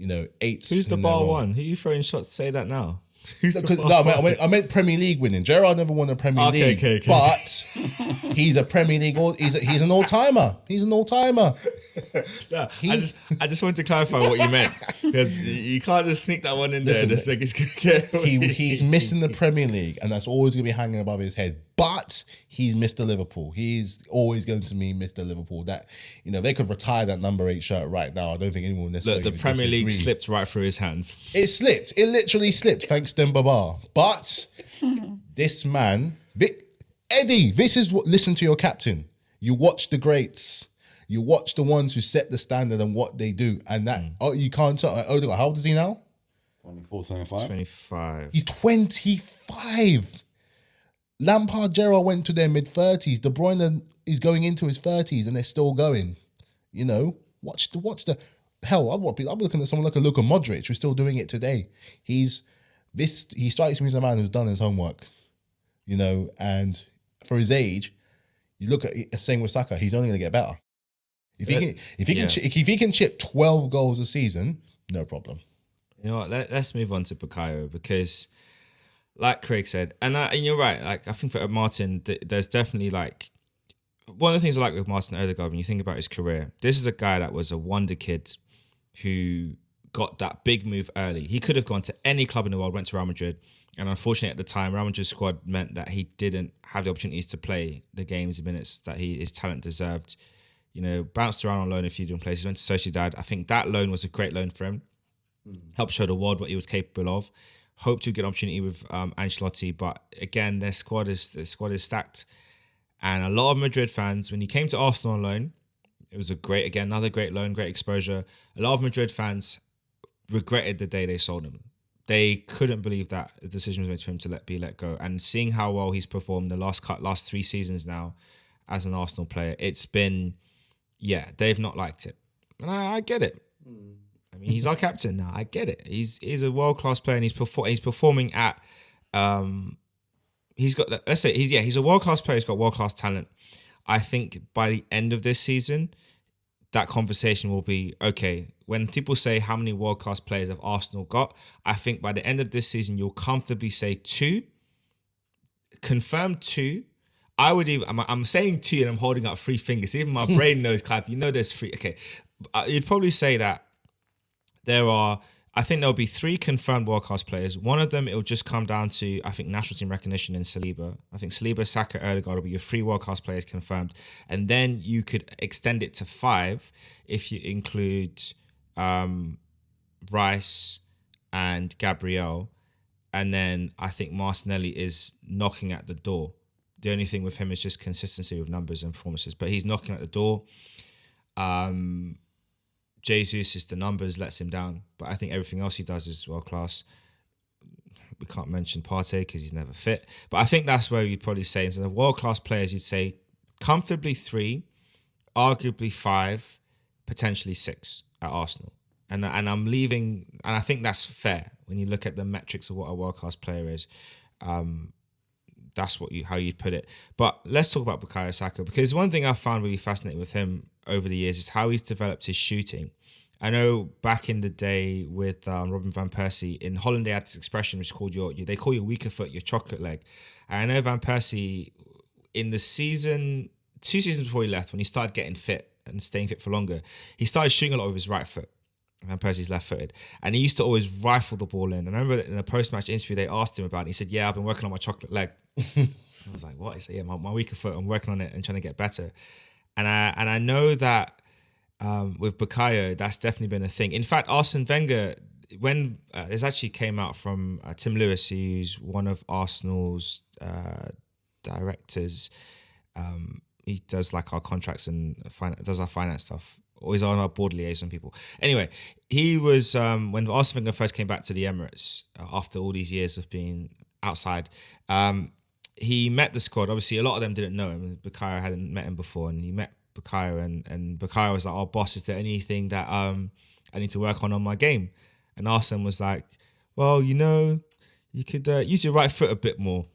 A: 8s.
B: Who's the
A: in
B: bar
A: their role.
B: one? Who are you throwing shots to say that now?
A: I meant Premier League winning. Gerrard never won a Premier League, but he's a Premier League. He's an all timer. He's an all timer.
B: No, I just wanted to clarify what you meant, because you can't just sneak that one in there.
A: Listen, he's missing the Premier League, and that's always going to be hanging above his head. But he's Mr. Liverpool. He's always going to be Mr. Liverpool. That, they could retire that number 8 shirt right now. I don't think anyone will necessarily.
B: Look, the Premier League slipped right through his hands.
A: It slipped. It literally slipped. Thanks to Baba. But this man, Eddie, this is what. Listen to your captain. You watch the greats. You watch the ones who set the standard and what they do. And that, you can't tell. Odegaard, how old is he now?
C: 24, 25.
B: 25.
A: He's 25. Lampard, Gerrard went to their mid-30s. De Bruyne is going into his 30s and they're still going. Watch the hell, I'm looking at someone like a Luka Modric who's still doing it today. He strikes me as a man who's done his homework. And for his age, you look at same with Saka, he's only going to get better. If he can chip 12 goals a season, no problem.
B: You know what? Let's move on to Bukayo, because, like Craig said, and you're right. Like, I think for Martin, there's definitely one of the things I like with Martin Odegaard when you think about his career. This is a guy that was a wonder kid who got that big move early. He could have gone to any club in the world, went to Real Madrid, and unfortunately at the time, Real Madrid's squad meant that he didn't have the opportunities to play the games, the minutes that his talent deserved. Bounced around on loan a few different places, went to Sociedad. I think that loan was a great loan for him. Helped show the world what he was capable of. Hope to get an opportunity with Ancelotti, but again, their squad is stacked. And a lot of Madrid fans, when he came to Arsenal on loan, it was another great loan, great exposure. A lot of Madrid fans regretted the day they sold him. They couldn't believe that the decision was made for him to be let go. And seeing how well he's performed the last 3 seasons now as an Arsenal player, it's been, they've not liked it. And I get it. I mean, he's our captain now. I get it. He's a world-class player, and he's performing at... he's a world-class player. He's got world-class talent. I think by the end of this season, that conversation will be, okay, when people say how many world-class players have Arsenal got, I think by the end of this season, you'll comfortably say 2. Confirmed 2. I'm saying 2 and I'm holding up 3 fingers. Even my brain knows, Clive, there's 3. Okay. You'd probably say that I think there'll be 3 confirmed world-class players. One of them, it'll just come down to, I think, national team recognition in Saliba. I think Saliba, Saka, Odegaard will be your 3 world-class players confirmed. And then you could extend it to 5 if you include Rice and Gabriel. And then I think Martinelli is knocking at the door. The only thing with him is just consistency with numbers and performances. But he's knocking at the door. Jesus is the numbers, lets him down. But I think everything else he does is world class. We can't mention Partey because he's never fit. But I think that's where you'd probably say, instead of world class players, you'd say comfortably 3, arguably 5, potentially 6 at Arsenal. And I'm leaving, and I think that's fair when you look at the metrics of what a world class player is. That's how you'd put it. But let's talk about Bukayo Saka, because one thing I found really fascinating with him over the years is how he's developed his shooting. I know back in the day with Robin van Persie, in Holland they had this expression which is called they call your weaker foot your chocolate leg. And I know Van Persie, in the season, 2 seasons before he left, when he started getting fit and staying fit for longer, he started shooting a lot with his right foot. Van Persie's left-footed. And he used to always rifle the ball in. And I remember in a post-match interview, they asked him about it. He said, I've been working on my chocolate leg. I was like, what? He said, my weaker foot, I'm working on it and trying to get better. And I know that with Bukayo, that's definitely been a thing. In fact, Arsene Wenger, when this actually came out from Tim Lewis, who's one of Arsenal's directors. He does our contracts and does our finance stuff. Or he's on our board liaison people. Anyway, he was, when Arsene Wenger first came back to the Emirates, after all these years of being outside, he met the squad. Obviously, a lot of them didn't know him. Bukayo hadn't met him before, and he met Bukayo, and Bukayo was like, "Oh, boss, is there anything that I need to work on my game?" And Arsene was like, "Well, you could use your right foot a bit more."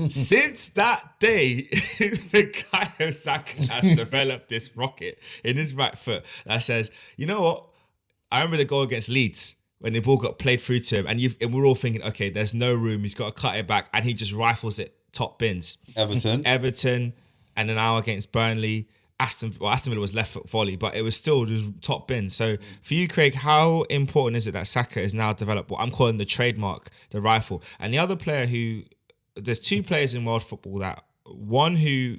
B: Since that day, Bukayo Saka has developed this rocket in his right foot that says, you know what? I remember the goal against Leeds when the ball got played through to him, and we're all thinking, okay, there's no room. He's got to cut it back, and he just rifles it top bins. Everton, and an hour against Burnley. Aston Villa was left foot volley, but it was still just top bins. So for you, Craig, how important is it that Saka has now developed what I'm calling the trademark, the rifle? And the other player there's two players in world football that one who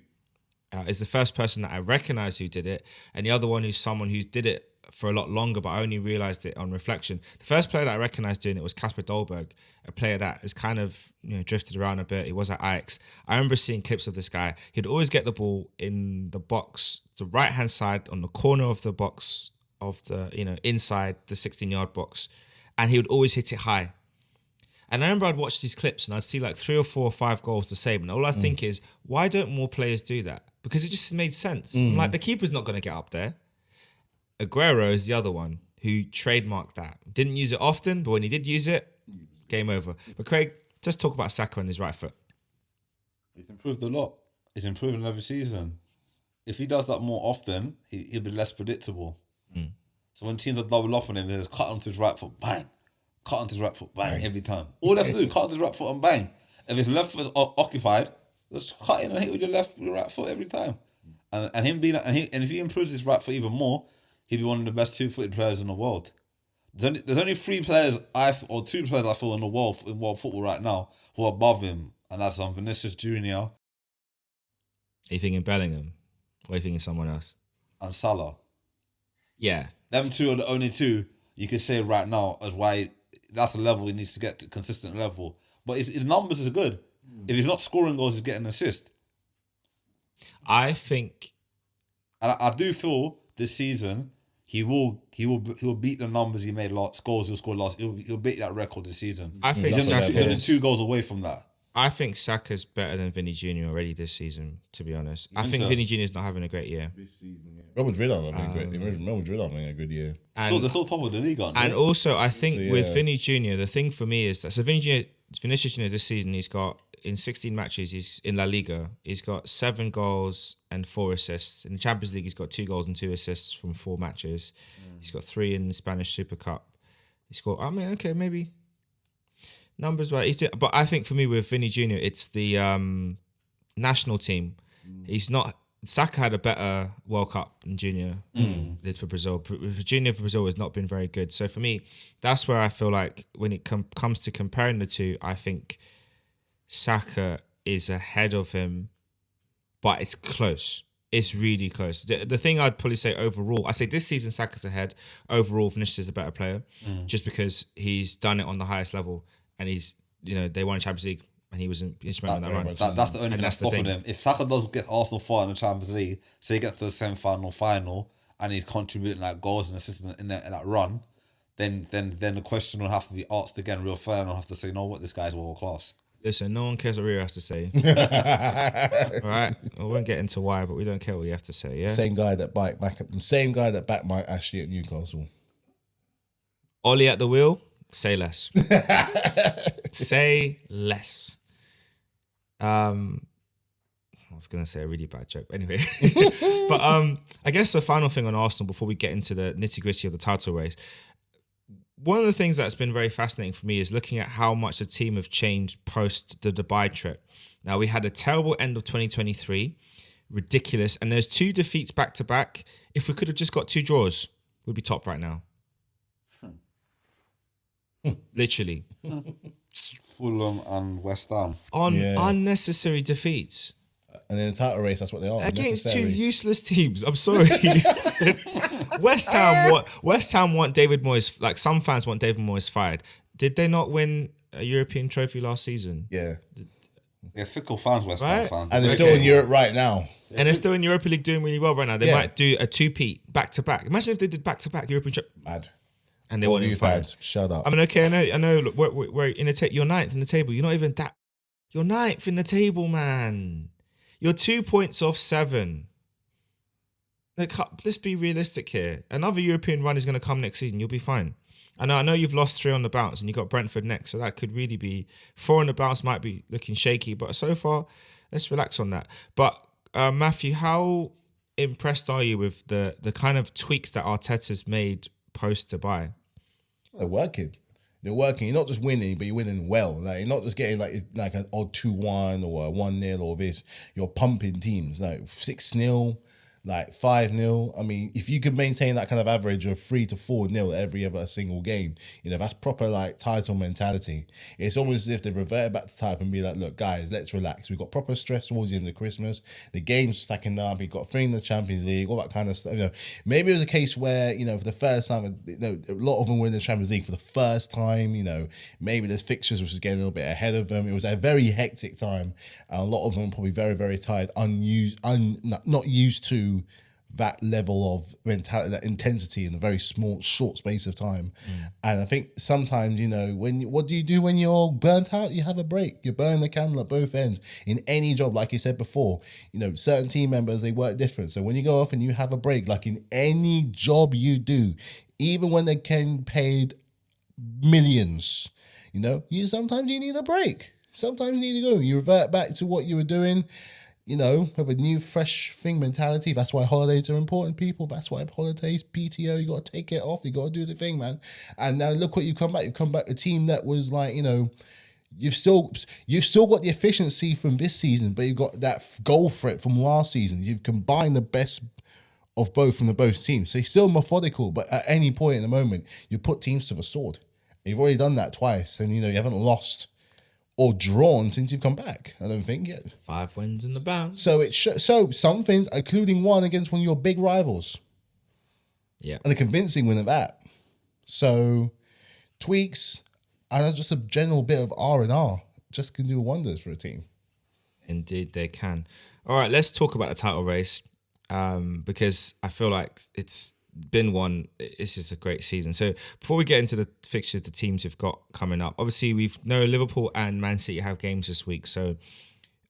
B: is the first person that I recognise who did it, and the other one who's someone who's did it for a lot longer, but I only realised it on reflection. The first player that I recognised doing it was Kasper Dolberg, a player that has kind of drifted around a bit. He was at Ajax. I remember seeing clips of this guy. He'd always get the ball in the box, the right-hand side on the corner of the box, of the inside the 16-yard box, and he would always hit it high. And I remember I'd watch these clips and I'd see like 3 or 4 or 5 goals the same. And all I think is, why don't more players do that? Because it just made sense. I'm like, the keeper's not going to get up there. Aguero is the other one who trademarked that. Didn't use it often, but when he did use it, game over. But Craig, just talk about Saka and his right foot.
C: He's improved a lot. He's improving every season. If he does that more often, he'll be less predictable. So when teams are double up on him, they just cut onto his right foot, bang. Cut onto his right foot, bang, every time. All that's to do, cut onto his right foot and bang. If his left foot is occupied, just cut in and hit with your right foot every time. And if he improves his right foot even more, he'd be one of the best 2-footed players in the world. There's only 3 players or 2 players I feel in world football right now who are above him, and that's Vinicius Junior.
B: Are you thinking Bellingham? Or are you thinking someone else?
C: And Salah.
B: Yeah.
C: Them 2 are the only 2 you can say right now as why that's the level he needs to get to, consistent level. But his numbers is good. If he's not scoring goals, he's getting assists.
B: I think,
C: and I do feel this season he will beat the numbers he made last goals he'll score last. He'll beat that record this season.
B: I think
C: he's only 2 goals away from that.
B: I think Saka's better than Vinny Jr. already this season, to be honest. I think Vinny Jr. is not having a great year.
A: This season, yeah. Real Madrid are having a great. Real Madrid are having a good year.
C: So they're still top of the league, aren't they?
B: And also, I think with Vinny Jr., the thing for me is that Vinicius Jr. this season, he's got in 16 matches, he's in La Liga, he's got 7 goals and 4 assists. In the Champions League, he's got 2 goals and 2 assists from 4 matches. He's got 3 in the Spanish Super Cup. He's got, maybe numbers right. But I think for me with Vinny Jr., it's the national team. He's not. Saka had a better World Cup than Junior did for Brazil. Junior for Brazil has not been very good. So for me, that's where I feel like when it comes to comparing the two, I think Saka is ahead of him, but it's close. It's really close. The thing I'd probably say overall, I say this season Saka's ahead. Overall, Vinicius is a better player, just because he's done it on the highest level, and he's they won a Champions League. And he was instrumental in that run.
C: That's the only thing that's stopping him. If Saka does get Arsenal far in the Champions League, so he gets to the semi-final, and he's contributing like goals and assists in that run, then the question will have to be asked again real fair, and I'll have to say, what, this guy's world class.
B: Listen, no one cares what Rio has to say. All right, I won't get into why, but we don't care what you have to say. Yeah,
A: same guy that backed Mike Ashley at Newcastle.
B: Ollie at the wheel. Say less. Say less. I was going to say a really bad joke. Anyway. But I guess the final thing on Arsenal before we get into the nitty-gritty of the title race. One of the things that's been very fascinating for me is looking at how much the team have changed post the Dubai trip. Now, we had a terrible end of 2023. Ridiculous. And there's 2 defeats back-to-back. If we could have just got 2 draws, we'd be top right now. Literally.
C: Fulham and West Ham.
B: On unnecessary defeats.
A: And in the title race, that's what they are.
B: Against 2 useless teams. I'm sorry. West Ham want David Moyes, like some fans want David Moyes fired. Did they not win a European trophy last season?
A: Yeah.
C: They're fickle fans, West Ham fans.
A: And they're still in Europe right now.
B: And they're still in Europa League doing really well right now. They might do a 2-peat back-to-back. Imagine if they did back-to-back European trophy.
A: Mad.
B: And they won't even find.
A: Shut up.
B: I mean, okay, I know. Look, we're in the you're 9th in the table. You're not even that. You're 9th in the table, man. You're 2 points off 7. Like, let's be realistic here. Another European run is going to come next season. You'll be fine. I know you've lost 3 on the bounce, and you got Brentford next, so that could really be 4 on the bounce. Might be looking shaky, but so far, let's relax on that. But Matthew, how impressed are you with the kind of tweaks that Arteta's made post Dubai?
A: They're working. They're working. You're not just winning, but you're winning well. Like you're not just getting like an odd 2-1 or a 1-0 or this. You're pumping teams like 6-0, like 5-0. I mean, if you could maintain that kind of average of 3-4-0 every other single game, that's proper like title mentality. It's almost as if they revert back to type and be like, look, guys, let's relax. We've got proper stress towards the end of Christmas. The game's stacking up. We've got 3 in the Champions League, all that kind of stuff. Maybe it was a case where, for the first time, a lot of them were in the Champions League for the first time. Maybe there's fixtures which is getting a little bit ahead of them. It was a very hectic time. And a lot of them probably very, very tired, not used to that level of mentality, that intensity in a very short space of time. And I think sometimes, what do you do when you're burnt out? You have a break. You burn the candle at both ends. In any job, like you said before, certain team members, they work different. So when you go off and you have a break, like in any job you do, even when they're getting paid millions, sometimes you need a break. Sometimes you need to go. You revert back to what you were doing, have a new, fresh thing mentality. That's why holidays are important, people. That's why holidays, PTO, you got to take it off. You got to do the thing, man. And now look what you come back. You come back a team that was like, you've still got the efficiency from this season, but you've got that goal threat from last season. You've combined the best of both from the both teams. So you're still methodical, but at any point in the moment, you put teams to the sword. You've already done that twice, and you haven't lost or drawn since you've come back. I don't think yet.
B: 5 wins in the bounce.
A: So so some things, including one against one of your big rivals.
B: Yeah.
A: And a convincing win at that. So tweaks and just a general bit of R&R just can do wonders for a team.
B: Indeed, they can. All right, let's talk about the title race because I feel like it's been one. It's just a great season. So before we get into the fixtures, the teams we've got coming up, obviously we've know Liverpool and Man City have games this week. So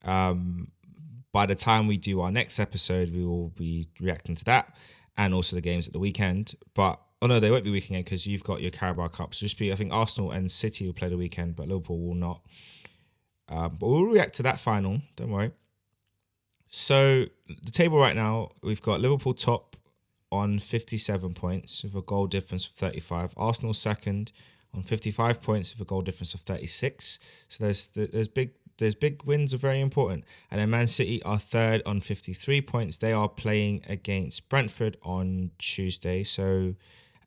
B: by the time we do our next episode, we will be reacting to that and also the games at the weekend. But no, they won't be weekend because you've got your Carabao Cup. So I think Arsenal and City will play the weekend, but Liverpool will not. But we'll react to that final. Don't worry. So the table right now, we've got Liverpool top on 57 points with a goal difference of 35. Arsenal second on 55 points with a goal difference of 36. So there's big wins are very important. And then Man City are third on 53 points. They are playing against Brentford on Tuesday. So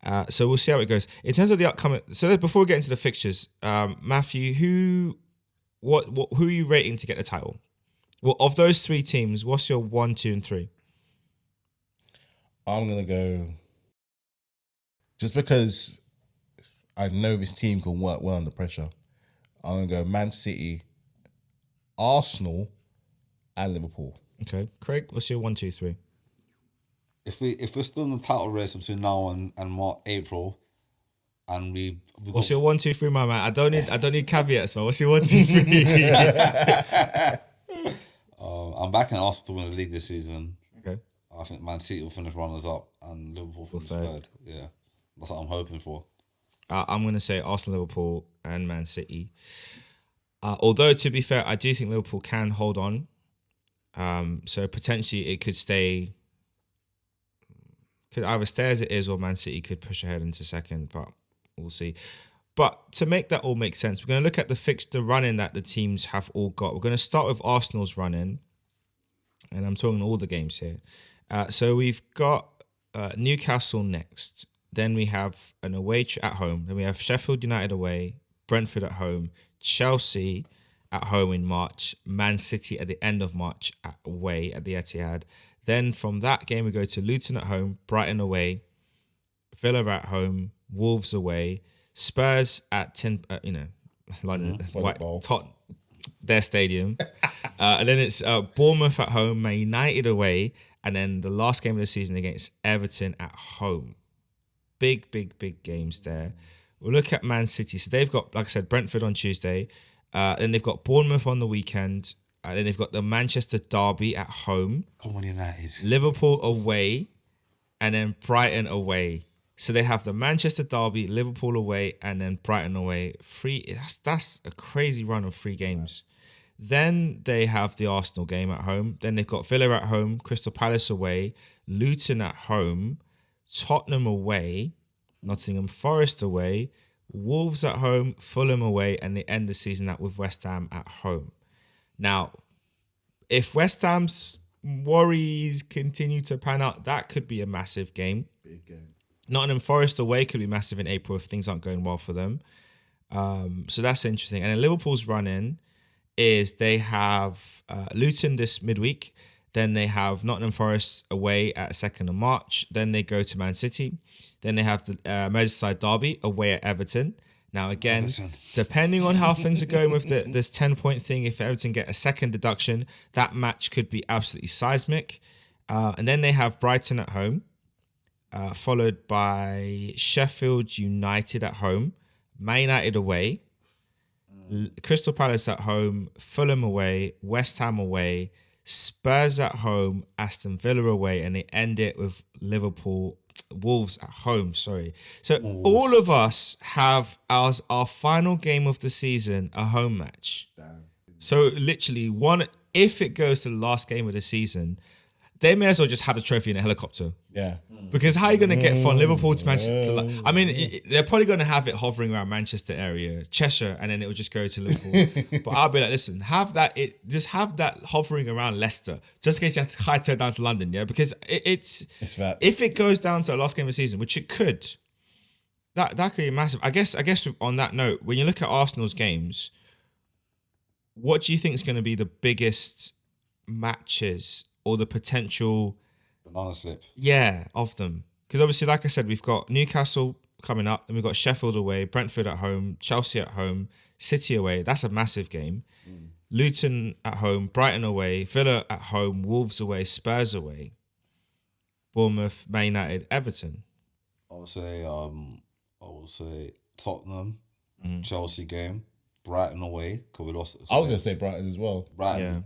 B: we'll see how it goes. In terms of the upcoming, so before we get into the fixtures, Matthew, who are you rating to get the title? Well, of those 3 teams, what's your 1, 2, and 3?
A: I'm going to go, just because I know this team can work well under pressure, I'm going to go Man City, Arsenal, and Liverpool.
B: Okay. Craig, what's your 1, 2, 3?
C: If we're still in the title race between now and April, and
B: what's your 1, 2, 3, my man? I don't need caveats, man. What's your 1, 2, 3?
C: I'm backing Arsenal to win the league this season.
B: Okay.
C: I think Man City will finish runners up and Liverpool finish third. Yeah, that's what I'm hoping for.
B: I'm going to say Arsenal, Liverpool, and Man City. Although, to be fair, I do think Liverpool can hold on. So potentially it could either stay as it is or Man City could push ahead into second, but we'll see. But to make that all make sense, we're going to look at the run-in that the teams have all got. We're going to start with Arsenal's run-in, and I'm talking all the games here. So we've got Newcastle next. Then we have an away at home. Then we have Sheffield United away, Brentford at home, Chelsea at home in March, Man City at the end of March away at the Etihad. Then from that game, we go to Luton at home, Brighton away, Villa at home, Wolves away, Spurs at 10, London, their stadium. And then it's Bournemouth at home, Man United away, and then the last game of the season against Everton at home. Big games there. We'll look at Man City. So they've got, like I said, Brentford on Tuesday. Then they've got Bournemouth on the weekend. And then they've got the Manchester derby at home.
C: Come on, United.
B: Liverpool away. And then Brighton away. So they have the Manchester derby, Liverpool away, and then Brighton away. That's a crazy run of 3 games. Then they have the Arsenal game at home. Then they've got Villa at home, Crystal Palace away, Luton at home, Tottenham away, Nottingham Forest away, Wolves at home, Fulham away, and they end the season out with West Ham at home. Now, if West Ham's worries continue to pan out, that could be a massive game.
A: Big game.
B: Nottingham Forest away could be massive in April if things aren't going well for them. So that's interesting. And then Liverpool's run-in is they have Luton this midweek. Then they have Nottingham Forest away at 2nd of March. Then they go to Man City. Then they have the Merseyside derby away at Everton. Now, again, depending on how things are going with this 10-point thing, if Everton get a second deduction, that match could be absolutely seismic. And then they have Brighton at home, followed by Sheffield United at home, Man United away, Crystal Palace at home, Fulham away, West Ham away, Spurs at home, Aston Villa away, and they end it with Wolves at home. Sorry. So all of us have as our final game of the season a home match. Damn. So literally if it goes to the last game of the season, they may as well just have the trophy in a helicopter.
A: Yeah.
B: Because how are you going to get from Liverpool to Manchester? I mean, they're probably going to have it hovering around Manchester area, Cheshire, and then it will just go to Liverpool. But I'll be like, listen, have that hovering around Leicester, just in case you have to hightail down to London, yeah? Because it's if it goes down to the last game of the season, which it could, that could be massive. I guess on that note, when you look at Arsenal's games, what do you think is going to be the biggest matches or the potential
C: banana slip?
B: Yeah, of them. Because obviously, like I said, we've got Newcastle coming up, then we've got Sheffield away, Brentford at home, Chelsea at home, City away. That's a massive game. Luton at home, Brighton away, Villa at home, Wolves away, Spurs away, Bournemouth, Man United, Everton.
C: I would say Tottenham, Chelsea game. Brighton away because we lost.
A: I was going to say Brighton as well.
C: Brighton,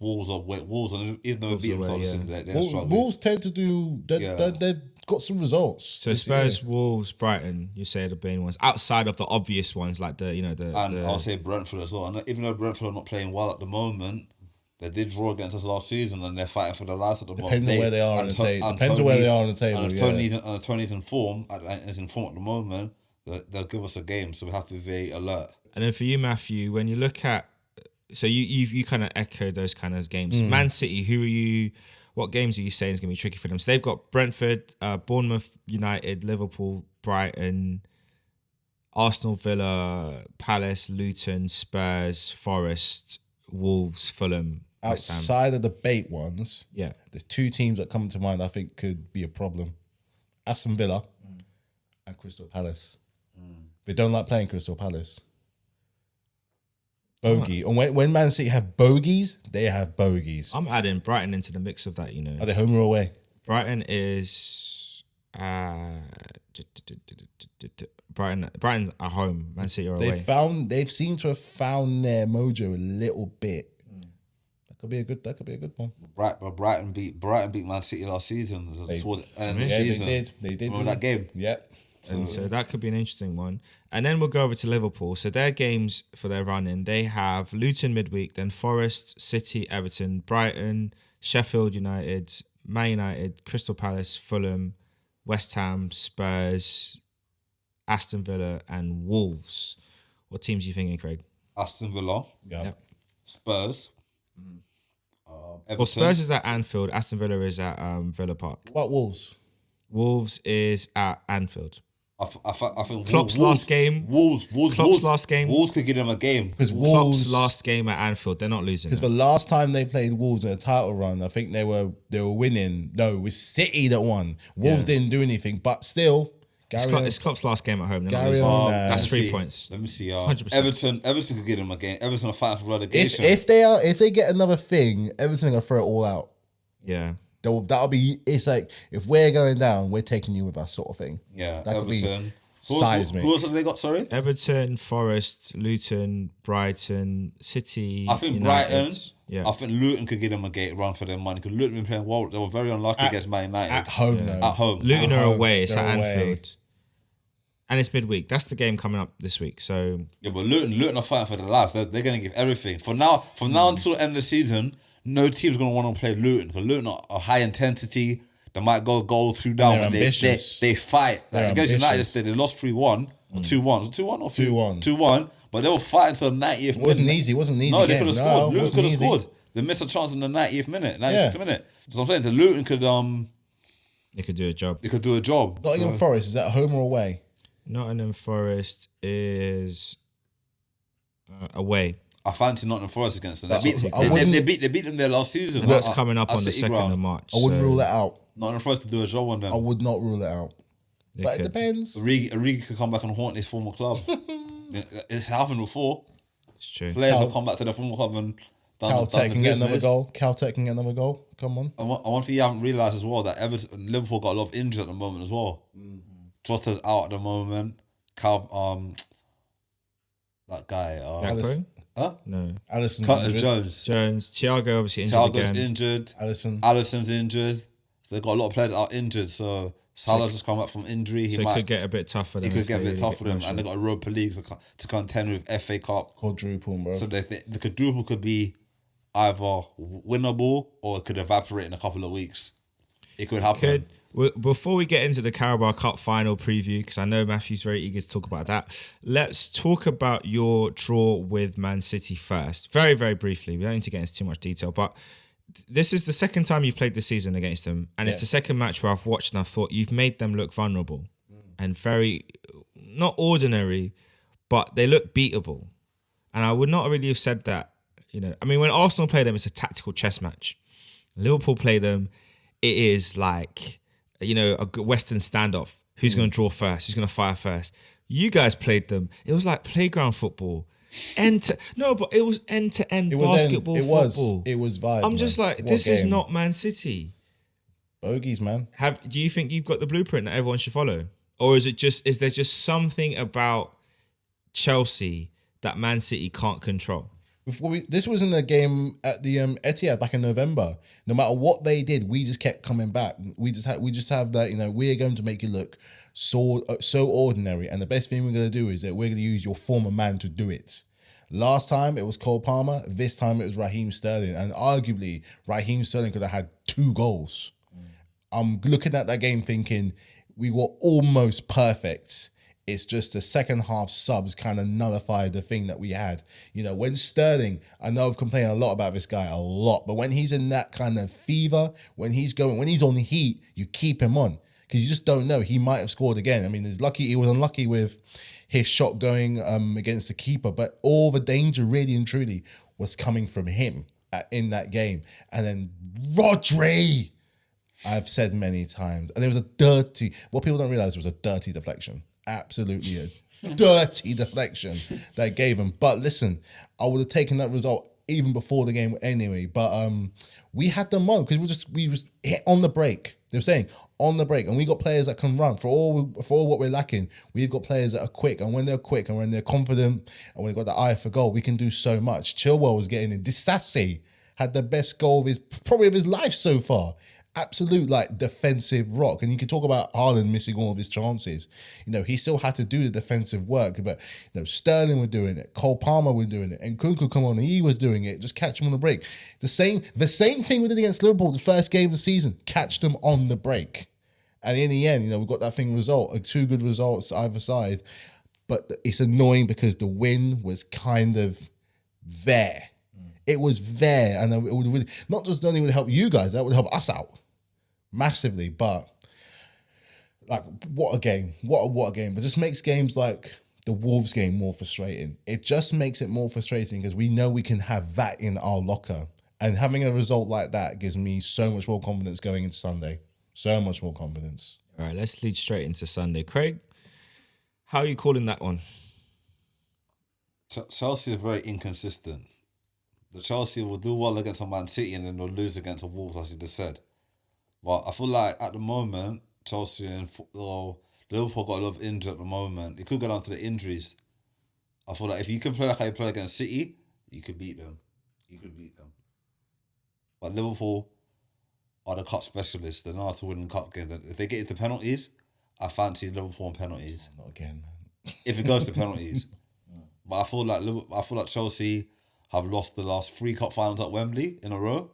C: Wolves away. Wolves, even though we beat them, they're struggling.
A: Wolves tend to do. They've got some results.
B: So Spurs, Wolves, Brighton. You say the main ones outside of the obvious ones like
C: I'll say Brentford as well. And even though Brentford are not playing well at the moment, they did draw against us last season, and they're fighting for the lives at the moment.
A: Depends on where they are on the table. Depends on where they are on the table.
C: And if Tony's in form, at the moment, they'll give us a game. So we have to be very alert.
B: And then for you, Matthew, when you look at, so you kind of echoed those kind of games. Man City, what games are you saying is going to be tricky for them? So they've got Brentford, Bournemouth, United, Liverpool, Brighton, Arsenal, Villa, Palace, Luton, Spurs, Forest, Wolves, Fulham.
A: Outside of the bait ones,
B: yeah,
A: there's two teams that come to mind I think could be a problem. Aston Villa and Crystal Palace. They don't like playing Crystal Palace. Bogey. And when Man City have bogeys, they have bogeys.
B: I'm adding Brighton into the mix of that,
A: Are they home or away?
B: Brighton is Brighton's at home. Man City are away.
A: They've seemed to have found their mojo a little bit. That could be a good one.
C: Right, but Brighton beat Man City last season. Towards the end of the season.
A: They did.
C: Remember that game?
A: Yep.
B: And so that could be an interesting one. And then we'll go over to Liverpool. So their games for their run-in, they have Luton midweek, then Forest, City, Everton, Brighton, Sheffield United, Man United, Crystal Palace, Fulham, West Ham, Spurs, Aston Villa, and Wolves. What teams are you thinking, Craig?
C: Aston Villa.
A: Yep.
C: Spurs. Everton.
B: Well, Spurs is at Anfield. Aston Villa is at Villa Park.
A: What Wolves?
B: Wolves is at Anfield.
C: I think
B: Klopp's last game. Klopp's last game.
C: Wolves could give them a game.
A: Because
B: Klopp's last game at Anfield, they're not losing.
A: Because the last time they played Wolves in a title run, I think they were winning. No, it was City that won. Wolves didn't do anything, but still.
B: It's Klopp's last game at home. They're not losing. That's 3 points.
C: Let me see.
B: 100%.
C: Everton could give them a game. Everton are fighting for relegation.
A: If they get another thing, Everton are gonna throw it all out.
B: Yeah.
A: That'll be. It's like if we're going down, we're taking you with us, sort of thing.
C: Yeah,
A: that
C: Everton.
A: Seismic.
C: Who else have they got? Sorry,
B: Everton, Forest, Luton, Brighton, City.
C: I think
B: United.
C: Brighton.
B: Yeah.
C: I think Luton could give them a gate run for their money because Luton been playing well. They were very unlucky against Man United
A: At home, though.
C: At home.
B: Luton
A: At
B: are
A: home.
B: away. It's
A: They're
B: at
A: away.
B: Anfield. And it's midweek. That's the game coming up this week. So
C: Yeah, but Luton are fighting for their lives. They're going to give everything. From now until the end of the season, no team's going to want to play Luton because Luton are high intensity. They might go goal 2 down,
A: they're
C: and
A: ambitious.
C: they fight. Like
A: They're
C: against United,
A: ambitious.
C: they lost 3-1 or 2-1. 2-1 or
A: 2-1.
C: 2-1. But they were fighting to the 90th minute.
A: It wasn't easy. It wasn't an easy
C: No, they
A: game.
C: could have
A: No,
C: scored.
A: it
C: Luton
A: wasn't
C: could have
A: easy.
C: scored. They missed a chance in the 90th minute, 96th
A: Yeah.
C: minute. So I'm saying the Luton could
B: They could do a job.
C: they could do a job.
A: Nottingham Forest, is that home or away?
B: Nottingham Forest is away.
C: I fancy Nottingham Forest against them.
A: I
C: They beat them there last season.
B: And that's
C: at-
B: coming up
C: at
B: on the
C: City
B: 2nd
C: ground.
B: of March.
A: I wouldn't
B: so
A: rule it out.
C: Nottingham Forest to do a job on
A: I
C: them.
A: would not rule it out. But it
B: could.
A: depends.
C: Origi could come back and haunt his former club. It's happened before.
B: It's true.
C: Players have come back to their former club and done
A: Caltech
C: the
A: can get another
C: business.
A: goal. Caltech can get another goal. Come on.
C: And one thing you haven't realised as well, that Liverpool got a lot of injuries at the moment as well. Trotta's out at the moment. That guy.
B: Gakpo?
C: Huh?
B: No.
A: Alisson.
C: Curtis Jones.
B: Jones. Thiago obviously injured
C: Thiago's
B: again.
C: injured.
A: Alisson.
C: Alisson's injured. So they've got a lot of players out injured. So Salah's just come back from injury.
B: So it could get a bit tough for them.
C: It could
B: if
C: get a
B: they
C: bit
B: really
C: tough for them.
B: promotion.
C: And they got Europa League to contend with FA Cup.
A: Quadruple, bro.
C: So the quadruple could be either winnable or it could evaporate in a couple of weeks. It could happen.
B: Before we get into the Carabao Cup final preview, because I know Matthew's very eager to talk about that, let's talk about your draw with Man City first. Very, very briefly. We don't need to get into too much detail, but this is the second time you've played this season against them, and it's the second match where I've watched and I've thought you've made them look vulnerable and very, not ordinary, but they look beatable. And I would not really have said that. I mean, when Arsenal play them, it's a tactical chess match. Liverpool play them, it is like, a Western standoff. Who's going to draw first? Who's going to fire first? You guys played them. It was like playground football. But it was end-to-end basketball football.
A: It was vibe.
B: I'm just like, this is not Man City.
A: Bogies, man.
B: Do you think you've got the blueprint that everyone should follow? Or is there just something about Chelsea that Man City can't control?
A: This was in the game at the Etihad back in November. No matter what they did, we just kept coming back. We just have that. We're going to make you look so ordinary. And the best thing we're going to do is that we're going to use your former man to do it. Last time it was Cole Palmer. This time it was Raheem Sterling, and arguably Raheem Sterling could have had 2 goals. I'm looking at that game thinking we were almost perfect. It's just the second half subs kind of nullified the thing that we had. When Sterling, I know I've complained a lot about this guy, a lot, but when he's in that kind of fever, when he's on heat, you keep him on because you just don't know. He might have scored again. I mean, he was unlucky with his shot going against the keeper, but all the danger really and truly was coming from him in that game. And then Rodri, I've said many times, and there was what people don't realize was a dirty deflection. Absolutely a dirty deflection that gave him. But listen, I would have taken that result even before the game anyway. But we had them on because we was hit on the break. They're saying on the break, and we got players that can run. For all what we're lacking, we've got players that are quick, and when they're quick and when they're confident and when they've got the eye for goal, we can do so much. Chilwell was getting in. Decisive had the best goal of his life so far. Absolute defensive rock. And you can talk about Haaland missing all of his chances. He still had to do the defensive work, but Sterling was doing it, Cole Palmer was doing it, and Kunku come on, he was doing it. Just catch him on the break. The same thing we did against Liverpool the first game of the season. Catch them on the break. And in the end, we got that result, 2 good results either side. But it's annoying because the win was kind of there. It was there, and it would really, not just only would help you guys, that would help us out massively. But what a game! What a game! But just makes games like the Wolves game more frustrating. It just makes it more frustrating because we know we can have that in our locker, and having a result like that gives me so much more confidence going into Sunday. So much more confidence.
B: All right, let's lead straight into Sunday. Craig, how are you calling that one?
C: Chelsea is very inconsistent. The Chelsea will do well against a Man City and then they'll lose against a Wolves, as you just said. But I feel like at the moment, Chelsea and Liverpool got a lot of injuries at the moment. It could go down to the injuries. I feel like if you can play like how you play against City, you could beat them. But Liverpool are the cup specialists. They know how to win the cup game. If they get into penalties, I fancy Liverpool on penalties.
A: Not again, man.
C: If it goes to penalties. But I feel like Chelsea have lost the last 3 cup finals at Wembley in a row.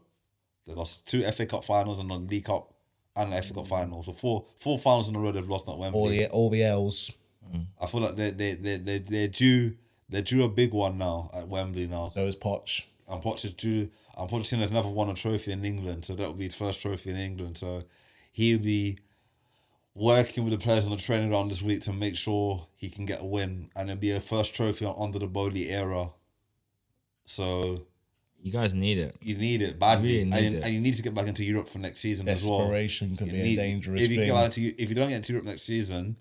C: They lost 2 FA Cup finals and a League Cup and the FA Cup final. So four finals in a row they've lost at Wembley.
A: All the L's.
C: I feel like they're due a big one now at Wembley now.
A: So is Poch.
C: And Poch is due. And Pochettino has never won a trophy in England, so that will be his first trophy in England. So he'll be working with the players on the training ground this week to make sure he can get a win, and it'll be a first trophy under the Bowley era. So
B: you guys need it.
C: You need it badly,
B: really need it.
C: And you need to get back into Europe for next season as well.
A: Desperation could be a dangerous
C: if
A: thing.
C: If you don't get into Europe next season,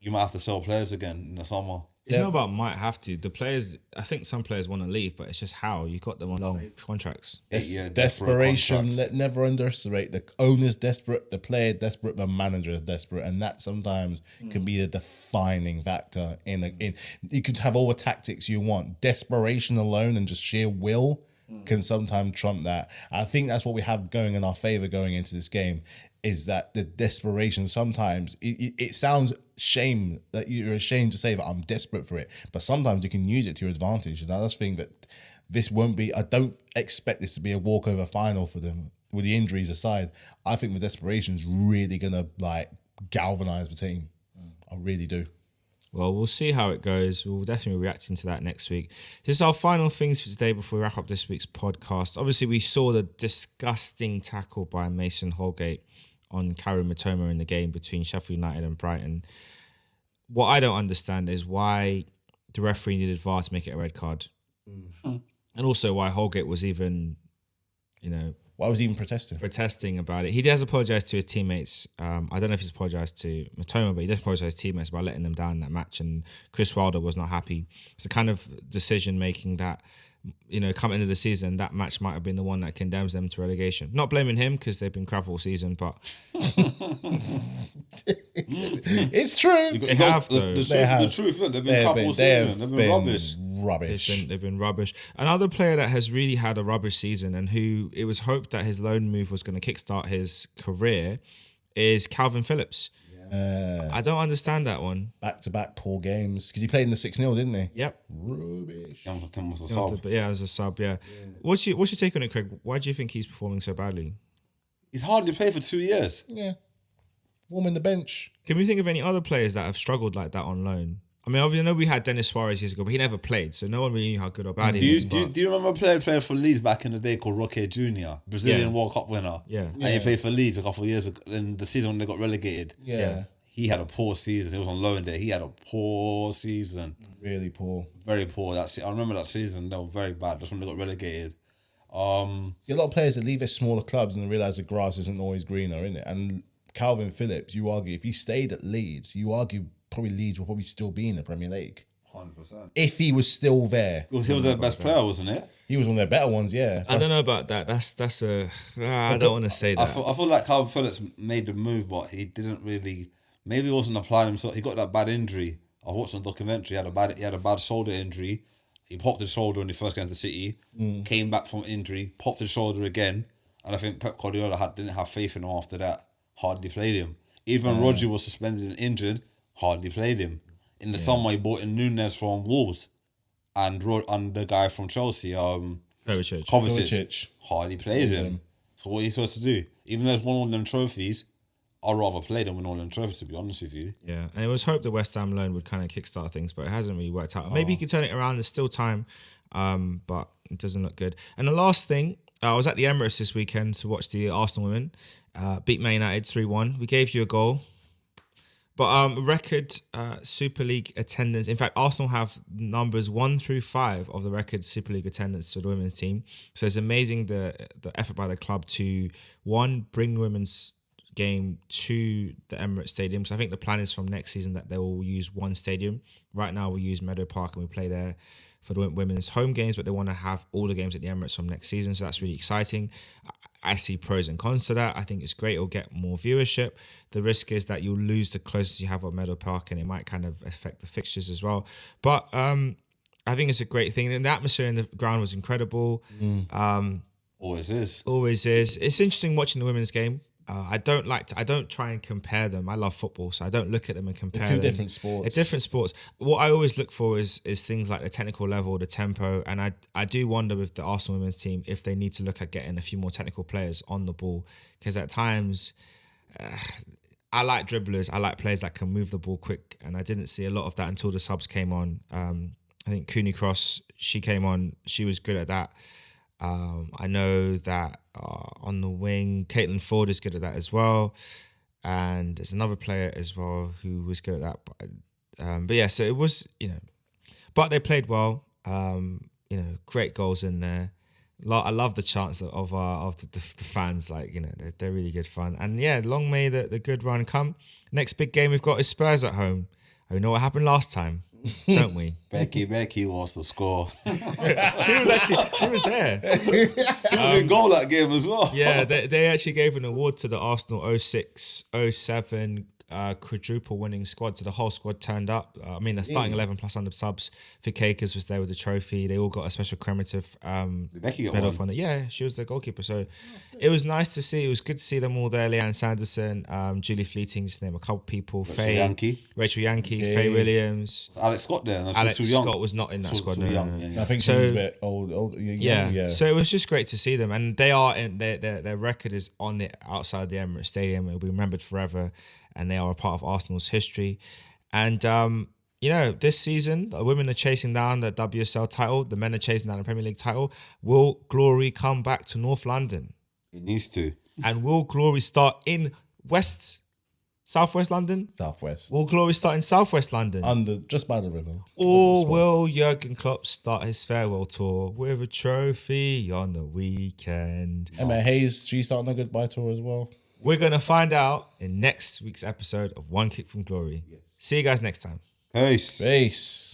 C: you might have to sell players again in the summer.
B: It's not about might have to. The players, I think some players want to leave, but it's just how you got them on long contracts.
A: Desperation. Never underestimate the owner's desperate, the player desperate, the manager is desperate, and that sometimes can be a defining factor. In you could have all the tactics you want, desperation alone and just sheer will can sometimes trump that. I think that's what we have going in our favor going into this game. Is that the desperation sometimes it sounds shame that you're ashamed to say that I'm desperate for it, but sometimes you can use it to your advantage. And I just think that this won't be. I don't expect this to be a walkover final for them. With the injuries aside, I think the desperation is really gonna galvanize the team. I really do.
B: Well, we'll see how it goes. We'll definitely be reacting to that next week. Just our final things for today before we wrap up this week's podcast. Obviously, we saw the disgusting tackle by Mason Holgate on Karim Matoma in the game between Sheffield United and Brighton. What I don't understand is why the referee needed VAR to make it a red card. And also why Holgate was even,
A: why was he even protesting
B: about it. He does apologise to his teammates. I don't know if he's apologised to Matoma, but he does apologise to his teammates about letting them down in that match. And Chris Wilder was not happy. It's the kind of decision making that, come into the season, that match might have been the one that condemns them to relegation. Not blaming him because they've been crap all season, but
A: it's true.
B: They have though.
C: The truth, they've been crap all season. They've been
A: rubbish.
B: They've been rubbish. Another player that has really had a rubbish season and who it was hoped that his loan move was going to kickstart his career is Calvin Phillips. I don't understand that one.
A: Back-to-back poor games. Because he played in the 6-0, didn't he?
B: Yep.
A: Rubbish.
B: As a sub, yeah. What's your take on it, Craig? Why do you think he's performing so badly?
C: He's hardly played for 2 years.
A: Yeah. Warming the bench.
B: Can we think of any other players that have struggled like that on loan? I mean, obviously, I know we had Dennis Suarez years ago, but he never played, so no one really knew how good or bad he was.
C: Do you remember a player playing for Leeds back in the day called Roque Jr., Brazilian World Cup winner?
B: Yeah.
C: And he played for Leeds a couple of years ago, in the season when they got relegated.
A: Yeah.
C: He had a poor season. He was on loan there. He had a poor season.
A: Really poor.
C: Very poor. I remember that season. They were very bad. That's when they got relegated.
A: See, a lot of players that leave their smaller clubs and realise the grass isn't always greener, innit? And Calvin Phillips, you argue, if he stayed at Leeds, probably Leeds will probably still be in the Premier League.
C: 100%.
A: If he was still there.
C: He was their best player, wasn't it?
A: He was one of their better ones, yeah.
B: I don't know about that. I don't want to say that.
C: I feel like Calvin Phillips made the move, but he didn't really. Maybe he wasn't applying himself. He got that bad injury. I watched the documentary. He had a bad shoulder injury. He popped his shoulder when he first came to City. Came back from injury, popped his shoulder again, and I think Pep Guardiola didn't have faith in him after that. Hardly played him. Even Rodri was suspended and injured. Hardly played him. In the summer, he brought in Nunes from Wolves, and the guy from Chelsea, Kovacic. Hardly played him. So what are you supposed to do? Even though it's won all them trophies, I'd rather play them win all them trophies, to be honest with you.
B: Yeah, and it was hoped the West Ham loan would kind of kickstart things, but it hasn't really worked out. Maybe he could turn it around. There's still time, but it doesn't look good. And the last thing, I was at the Emirates this weekend to watch the Arsenal women beat Man United 3-1. We gave you a goal. But record Super League attendance. In fact, Arsenal have numbers 1 through 5 of the record Super League attendance to the women's team. So it's amazing the effort by the club to, one, bring the women's game to the Emirates Stadium. So I think the plan is from next season that they will use one stadium. Right now we use Meadow Park and we play there for the women's home games, but they want to have all the games at the Emirates from next season. So that's really exciting. I see pros and cons to that. I think it's great. It'll get more viewership. The risk is that you'll lose the closest you have at Meadow Park and it might kind of affect the fixtures as well. But I think it's a great thing. And the atmosphere in the ground was incredible.
C: Always is.
B: Always is. It's interesting watching the women's game. I don't try and compare them. I love football, so I don't look at them and compare them.
A: Two different sports.
B: They're different sports. What I always look for is things like the technical level, the tempo, and I do wonder with the Arsenal women's team if they need to look at getting a few more technical players on the ball, because at times I like dribblers. I like players that can move the ball quick, and I didn't see a lot of that until the subs came on. I think Cooney Cross, she came on. She was good at that. I know that on the wing, Caitlin Ford is good at that as well. And there's another player as well who was good at that. But yeah, so it was, but they played well. Great goals in there. I love the chants of the fans. Like, they're really good fun. And yeah, long may the good run come. Next big game we've got is Spurs at home. And we know what happened last time, don't we?
C: Becky wants to score.
B: She was there.
C: She was in goal that game as well.
B: Yeah, they actually gave an award to the Arsenal 06-07 quadruple winning squad. So the whole squad turned up. The starting 11 plus under subs. Fikakers was there with the trophy. They all got a special commemorative
C: Becky got
B: medal
C: one.
B: from it. Yeah, she was the goalkeeper. So it was nice to see. It was good to see them all there. Leanne Sanderson, Julie Fleeting, just name a couple people. Rachel Yankee, Faye Williams.
C: Alex Scott there. No,
B: Alex
C: too young.
B: Scott was not in that squad. No.
A: I think she was a bit old.
B: Yeah. So it was just great to see them, and they are in their record is on the outside the Emirates Stadium. It will be remembered forever, and they are a part of Arsenal's history. And this season, the women are chasing down the WSL title. The men are chasing down the Premier League title. Will glory come back to North London?
C: It needs to.
B: And will glory start in Southwest London?
A: Southwest.
B: Will glory start in Southwest London?
A: Just by the river.
B: Or will Jurgen Klopp start his farewell tour with a trophy on the weekend?
A: Emma Hayes, she's starting a goodbye tour as well.
B: We're going to find out in next week's episode of One Kick from Glory. Yes. See you guys next time.
C: Peace.